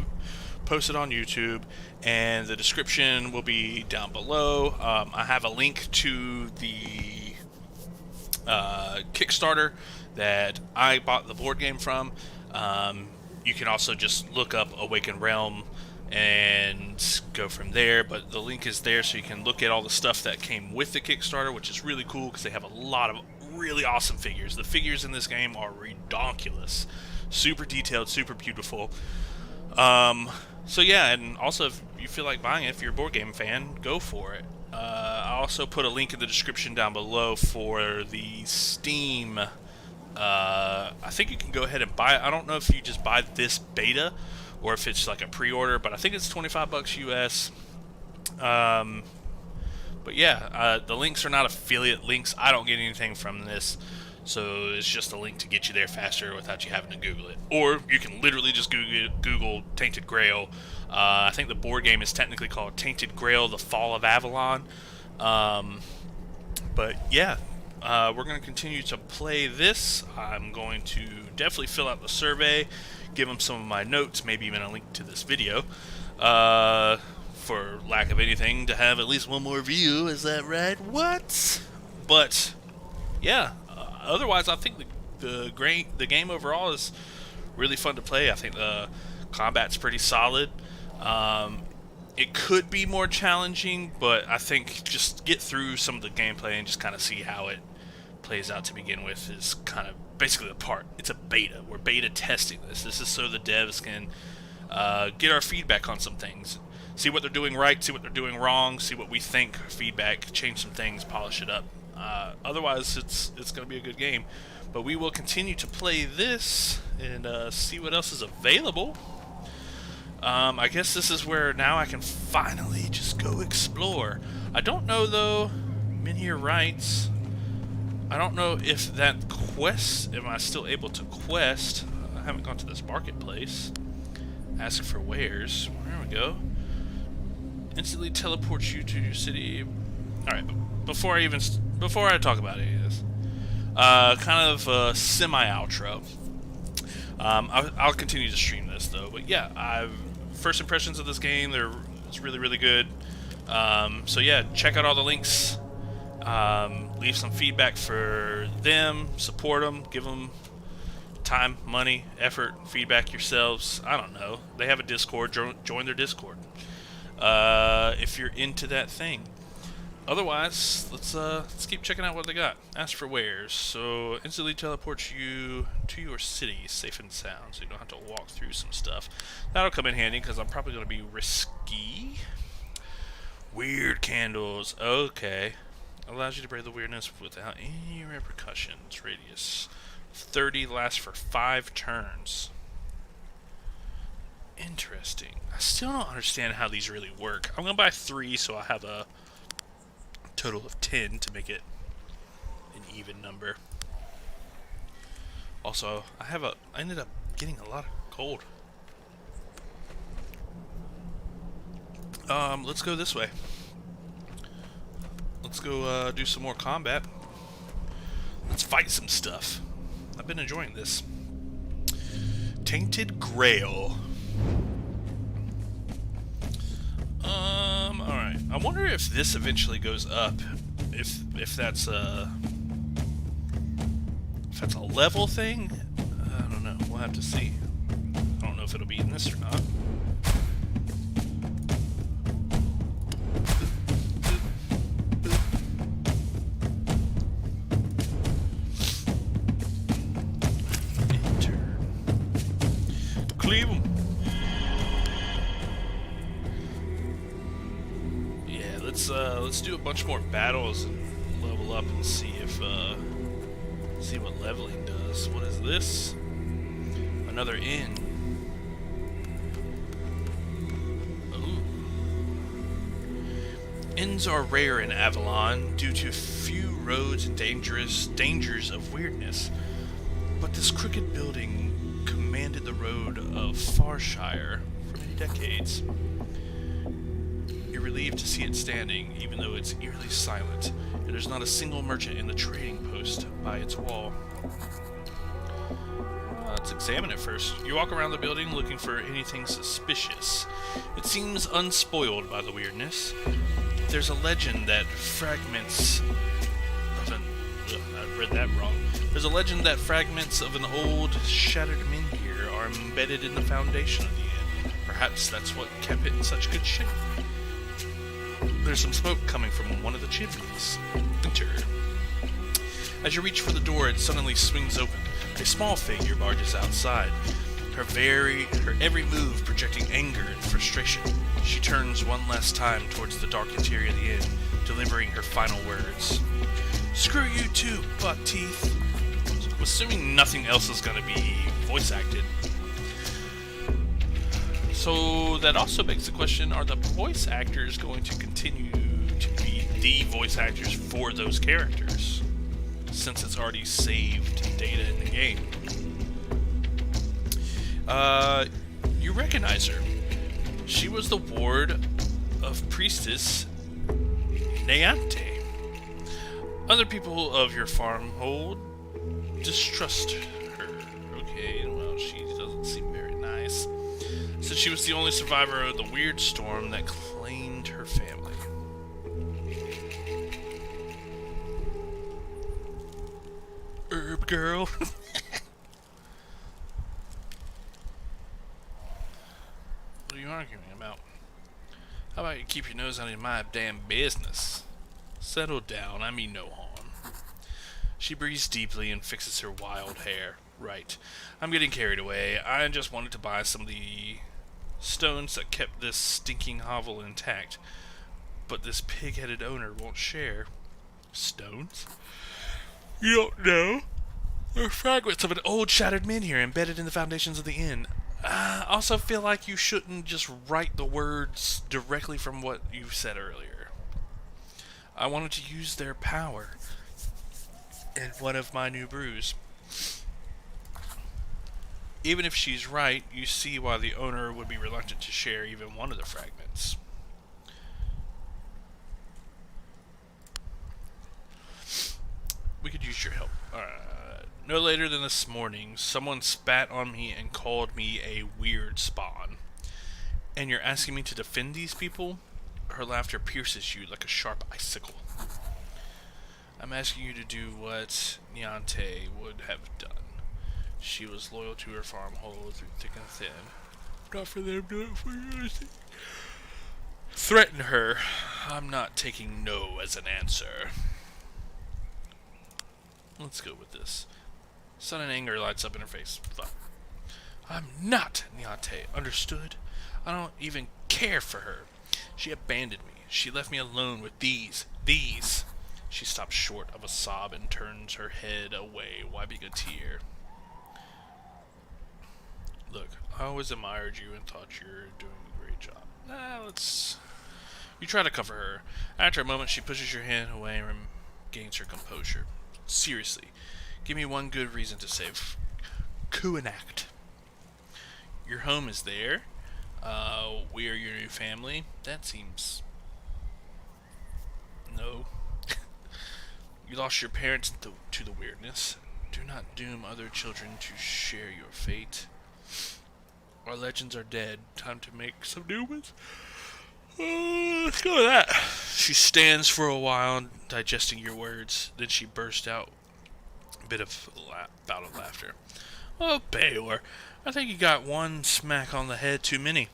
posted on YouTube, and the description will be down below. I have a link to the Kickstarter that I bought the board game from. You can also just look up Awaken Realm and go from there, but the link is there so you can look at all the stuff that came with the Kickstarter, which is really cool because they have a lot of really awesome figures. The figures in this game are redonkulous, super detailed, super beautiful. So yeah, and also if you feel like buying it, if you're a board game fan, go for it. I also put a link in the description down below for the Steam. I think you can go ahead and buy it. I don't know if you just buy this beta or if it's like a pre-order, but I think it's $25 US. But yeah, the links are not affiliate links. I don't get anything from this, so it's just a link to get you there faster without you having to Google it. Or you can literally just Google Tainted Grail. I think the board game is technically called Tainted Grail: The Fall of Avalon. But yeah, we're going to continue to play this. I'm going to definitely fill out the survey, give them some of my notes, maybe even a link to this video. For lack of anything, to have at least one more view. Is that right? What? But yeah, otherwise I think the game overall is really fun to play. I think the combat's pretty solid. It could be more challenging, but I think just get through some of the gameplay and just kind of see how it plays out to begin with is kind of basically the part. It's a beta. We're beta testing this. This is so the devs can get our feedback on some things. See what they're doing right, see what they're doing wrong, see what we think, feedback, change some things, polish it up. Otherwise, it's going to be a good game. But we will continue to play this and see what else is available. I guess this is where now I can finally just go explore. I don't know, though, Minhir writes, I don't know if that quest, am I still able to quest? I haven't gone to this marketplace. Ask for wares. There we go. Instantly teleports you to your city. Alright, before I talk about any of this, kind of a semi-outro. I'll continue to stream this though, but yeah, first impressions of this game, it's really, really good. So yeah, check out all the links. Leave some feedback for them, support them, give them time, money, effort, feedback yourselves. I don't know. They have a Discord. Join their Discord. If you're into that thing. Otherwise, let's keep checking out what they got. Ask for wares. So instantly teleports you to your city, safe and sound, so you don't have to walk through some stuff. That'll come in handy because I'm probably going to be risky. Weird candles. Okay. Allows you to brave the weirdness without any repercussions. Radius 30 lasts for 5 turns. Interesting. I still don't understand how these really work. I'm gonna buy 3, so I'll have a total of 10 to make it an even number. Also, I ended up getting a lot of gold. Let's go this way. Let's go do some more combat. Let's fight some stuff. I've been enjoying this. Tainted Grail. Alright. I wonder if this eventually goes up. If that's a level thing? I don't know. We'll have to see. I don't know if it'll be in this or not. Enter. Cleave 'em. Yeah, let's do a bunch more battles and level up and see if see what leveling does. What is this? Another inn. Ooh. Inns are rare in Avalon due to few roads and dangers of weirdness. But this crooked building commanded the road of Farshire for many decades. You're relieved to see it standing, even though it's eerily silent, and there's not a single merchant in the trading post by its wall. Let's examine it first. You walk around the building looking for anything suspicious. It seems unspoiled by the weirdness. There's a legend that fragments of an... I read that wrong. There's a legend that fragments of an old, shattered menhir are embedded in the foundation of the inn. Perhaps that's what kept it in such good shape. There's some smoke coming from one of the chimneys. Enter. As you reach for the door, it suddenly swings open. A small figure barges outside, her every move projecting anger and frustration. She turns one last time towards the dark interior of the inn, delivering her final words. Screw you too, butt teeth. Assuming nothing else is going to be voice acted. So that also begs the question, are the voice actors going to continue to be the voice actors for those characters? Since it's already saved data in the game. You recognize her. She was the ward of Priestess Neante. Other people of your farmhold distrust her. Okay, well, she doesn't seem very nice. Since she was the only survivor of the weird storm that claimed her family. Herb girl. What are you arguing about? How about you keep your nose out of my damn business? Settle down, I mean no harm. She breathes deeply and fixes her wild hair. Right. I'm getting carried away. I just wanted to buy some of the stones that kept this stinking hovel intact. But this pig-headed owner won't share. Stones? You don't know? There are fragments of an old shattered menhir embedded in the foundations of the inn. I also feel like you shouldn't just write the words directly from what you said earlier. I wanted to use their power in one of my new brews. Even if she's right, you see why the owner would be reluctant to share even one of the fragments. We could use your help. No later than this morning, someone spat on me and called me a weird spawn. And you're asking me to defend these people? Her laughter pierces you like a sharp icicle. I'm asking you to do what Niante would have done. She was loyal to her farmhold through thick and thin. Not for them, do it for you. Threaten her. I'm not taking no as an answer. Let's go with this. Sudden anger lights up in her face. Fuck. I'm not Niante, understood? I don't even care for her. She abandoned me. She left me alone with these. She stops short of a sob and turns her head away, wiping a tear. Look, I always admired you and thought you were doing a great job. You try to cover her. After a moment, she pushes your hand away and regains her composure. Seriously, give me one good reason to save Kuanact. Your home is there. We are your new family. That seems... No. You lost your parents to the weirdness. Do not doom other children to share your fate. Our legends are dead. Time to make some new ones. Let's go with that. She stands for a while, digesting your words. Then she bursts out a bit of bout of laughter. Oh, Baylor, I think you got one smack on the head too many.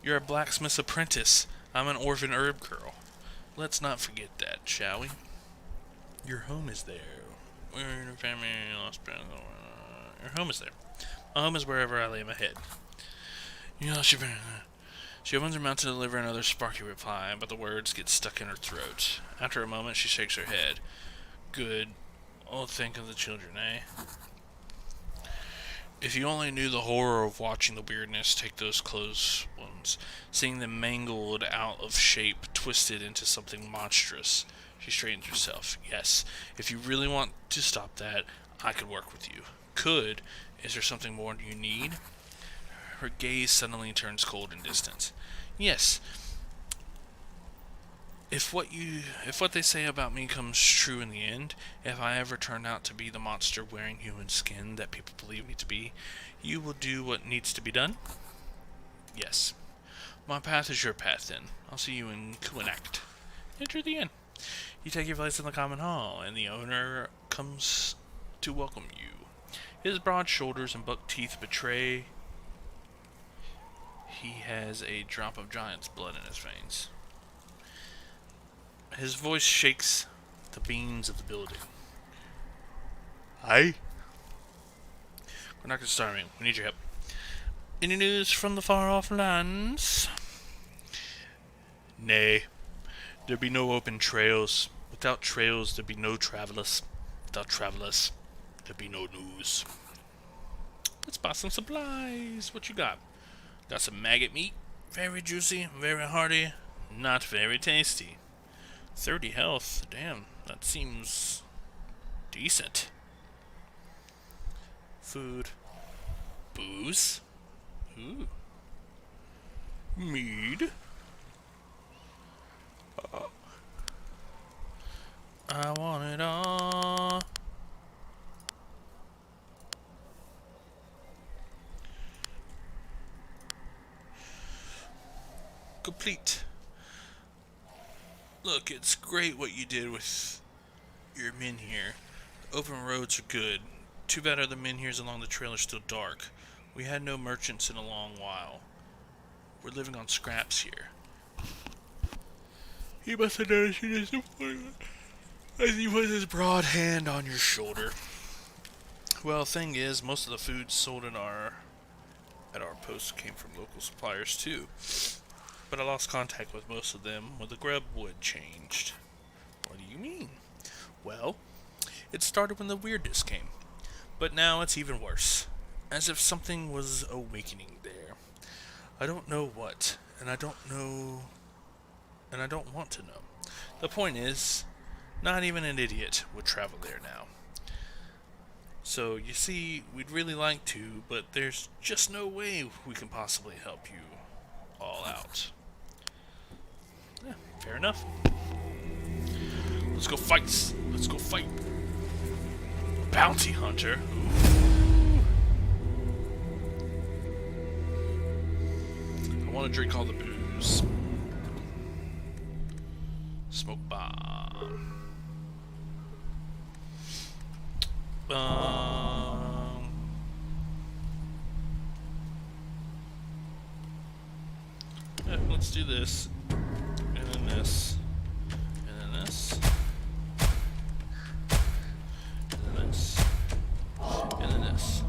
You're a blacksmith's apprentice. I'm an orphan herb girl. Let's not forget that, shall we? Your home is there. We're in a family. Your home is there. My home is wherever I lay my head. You know, she opens her mouth to deliver another sparky reply, but the words get stuck in her throat. After a moment, she shakes her head. Good. Oh, think of the children, eh? If you only knew the horror of watching the weirdness take those close ones, seeing them mangled out of shape, twisted into something monstrous. She straightens herself. Yes, if you really want to stop that, I could work with you. Could? Is there something more you need? Her gaze suddenly turns cold and distant. Yes. If what they say about me comes true in the end, if I ever turn out to be the monster wearing human skin that people believe me to be, you will do what needs to be done? Yes. My path is your path, then. I'll see you in Kuanact. Enter the inn. You take your place in the common hall, and the owner comes to welcome you. His broad shoulders and buck teeth betray he has a drop of giant's blood in his veins. His voice shakes the beams of the building. Aye? We're not starving. We need your help. Any news from the far-off lands? Nay. There be no open trails. Without trails, there be no travelers. Without travelers, there be no news. Let's buy some supplies. What you got? Got some maggot meat. Very juicy, very hearty, not very tasty. 30 health. Damn, that seems decent. Food. Booze. Ooh. Mead. I want it all. Complete. Look, it's great what you did with your men here. The open roads are good. Too bad other men here along the trail are still dark. We had no merchants in a long while. We're living on scraps here. He must have noticed your disappointment as he put his broad hand on your shoulder. Well, thing is, most of the food sold at our post came from local suppliers too. But I lost contact with most of them when the grub wood changed. What do you mean? Well, it started when the weirdness came. But now it's even worse. As if something was awakening there. I don't know what, and I don't want to know. The point is, not even an idiot would travel there now. So, you see, we'd really like to, but there's just no way we can possibly help you all out. Yeah, fair enough. Let's go fight. Let's go fight. Bounty hunter. Ooh. I want to drink all the booze. Smoke bomb. Yeah, let's do this. And then this. And then this. And then this. And then this.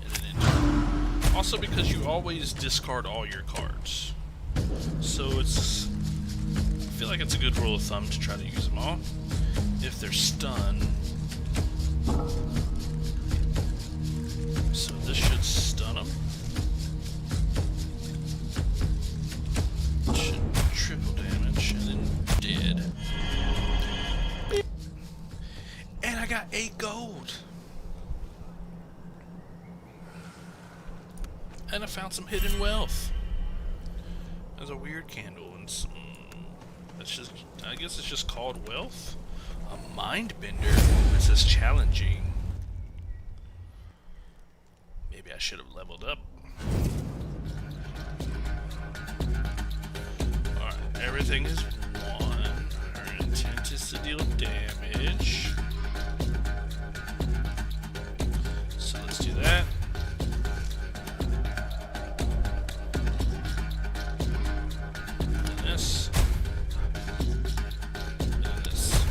And then enter. Also because you always discard all your cards. So I feel like it's a good rule of thumb to try to use them all. If they're stunned, So this should stun him. Should triple damage and then dead. Beep. And I got 8 gold. And I found some hidden wealth. There's a weird candle and some... That's just... I guess it's just called wealth? A mind bender. It says challenging. Maybe I should have leveled up. Alright, everything is 1. Our intent is to deal damage. So let's do that. And this. And this.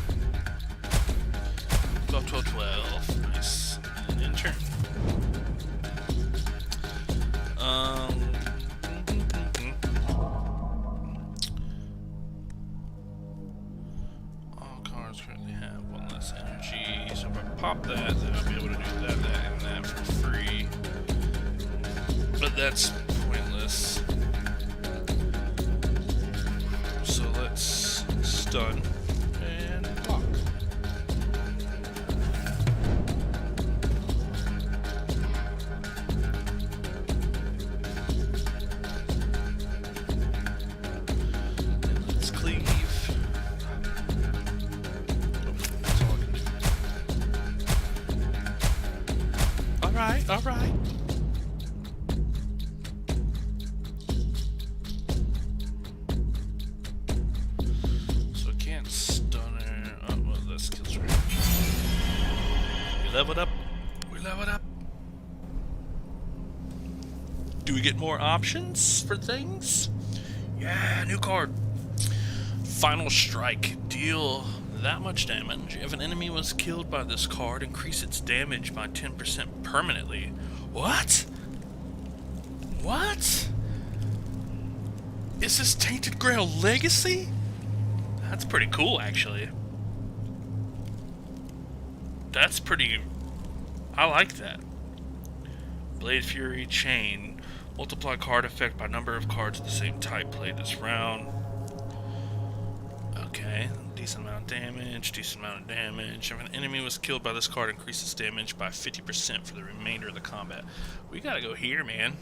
12, 12, 12. Nice. And in turn. All cards currently have 1 less energy, so if I pop that, then I'll be able to do that, and that for free. But that's pointless. So let's stun and block. Let's cleave. That's all I can do. Alright, alright. So I can't stun her. Oh, well, that skill's right. We leveled up. We leveled up. Do we get more options for things? Yeah, new card. Final Strike. Deal that much damage. If an enemy was killed by this card, increase its damage by 10% permanently. What? What? Is this Tainted Grail Legacy? That's pretty cool, actually. That's pretty... I like that. Blade Fury Chain. Multiply card effect by number of cards of the same type played this round. Okay, decent amount of damage, decent amount of damage. If an enemy was killed by this card, increase its damage by 50% for the remainder of the combat. We gotta go here, man.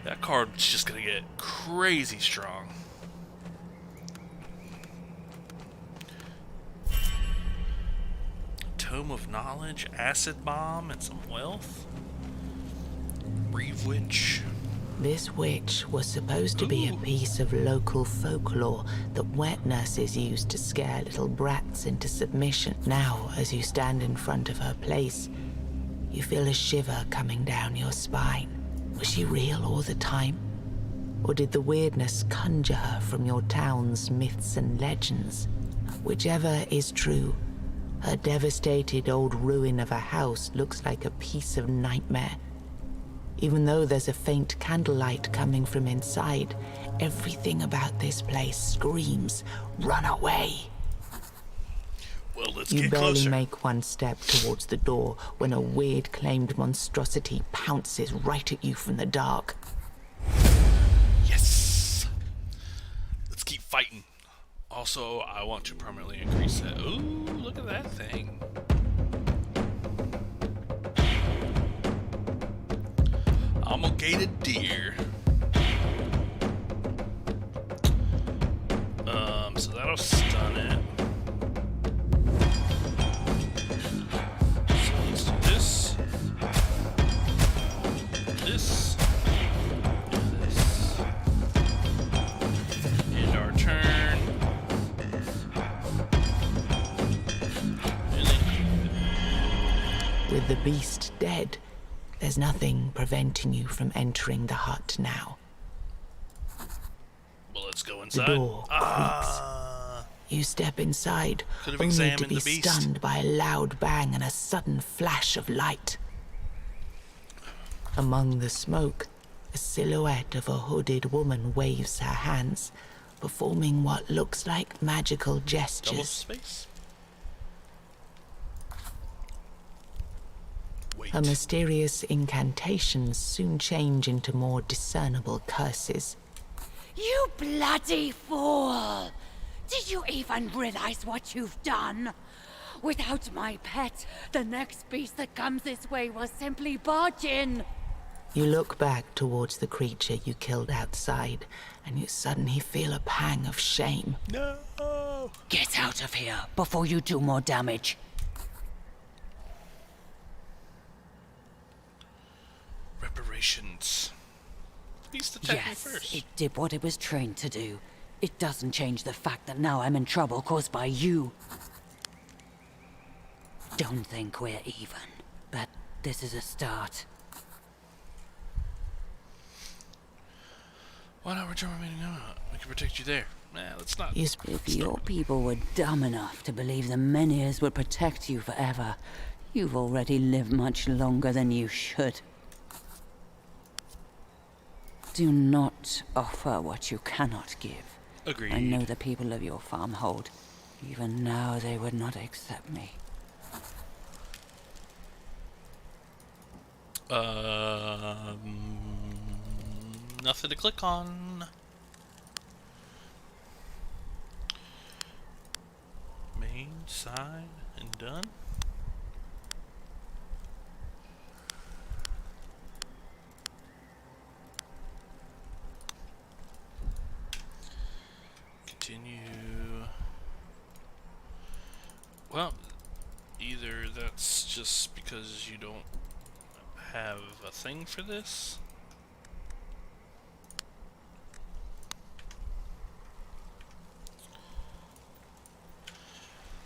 That card's just gonna get crazy strong. Tome of Knowledge, Acid Bomb, and some wealth. Reeve Witch. This witch was supposed to be a piece of local folklore that wet nurses used to scare little brats into submission. Now, as you stand in front of her place, you feel a shiver coming down your spine. Was she real all the time? Or did the weirdness conjure her from your town's myths and legends? Whichever is true, her devastated old ruin of a house looks like a piece of nightmare. Even though there's a faint candlelight coming from inside, everything about this place screams, run away. Well, let's You get barely closer. make one step towards the door when a weird claimed monstrosity pounces right at you from the dark. Yes! Let's keep fighting. Also, I want to permanently increase that. Ooh, look at that thing. I'm a gated deer. So that'll stun it. So let's do this. This. And this. End our turn. And then With the beast dead, there's nothing preventing you from entering the hut now. well, let's go The inside. door creaks. You step inside, Could have only to examined be the beast. stunned by a loud bang and a sudden flash of light. Among the smoke, a silhouette of a hooded woman waves her hands, performing what looks like magical Double gestures. space. Her mysterious incantations soon change into more discernible curses. You bloody fool! Did you even realize what you've done? Without my pet, the next beast that comes this way will simply barge in. You look back towards the creature you killed outside, and you suddenly feel a pang of shame. No! Get out of here before you do more damage. Reparations. Beast attacked me Yes, first. it did what it was trained to do. It doesn't change the fact that now I'm in trouble caused by you. Don't think we're even, but this is a start. Why not return remaining out? We can protect you there. Nah, let's not. You If your people were dumb enough to believe the Menhirs would protect you forever, you've already lived much longer than you should. Do not offer what you cannot give. Agreed. I know the people of your farm hold. Even now they would not accept me. Nothing to click on. Main, side, and done. Continue. Well, either that's just because you don't have a thing for this.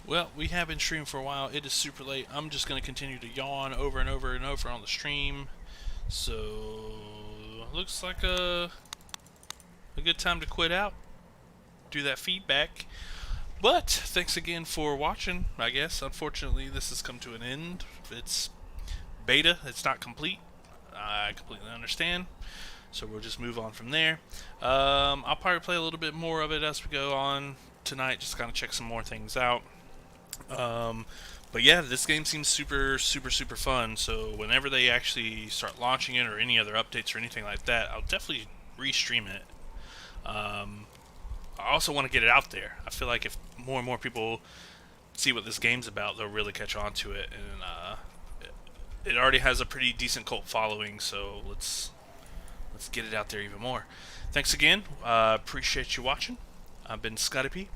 Well, we have been streaming for a while. It is super late. I'm just going to continue to yawn over and over and over on the stream. So, looks like a good time to quit out. Do that feedback. But, thanks again for watching, I guess. Unfortunately, this has come to an end. It's beta. It's not complete. I completely understand. So we'll just move on from there. I'll probably play a little bit more of it as we go on tonight. Just kind of check some more things out. But yeah, this game seems super fun. So whenever they actually start launching it or any other updates or anything like that, I'll definitely restream it. I also want to get it out there. I feel like if more and more people see what this game's about, they'll really catch on to it. And it already has a pretty decent cult following, so let's get it out there even more. Thanks again. Appreciate you watching. I've been Scotty P.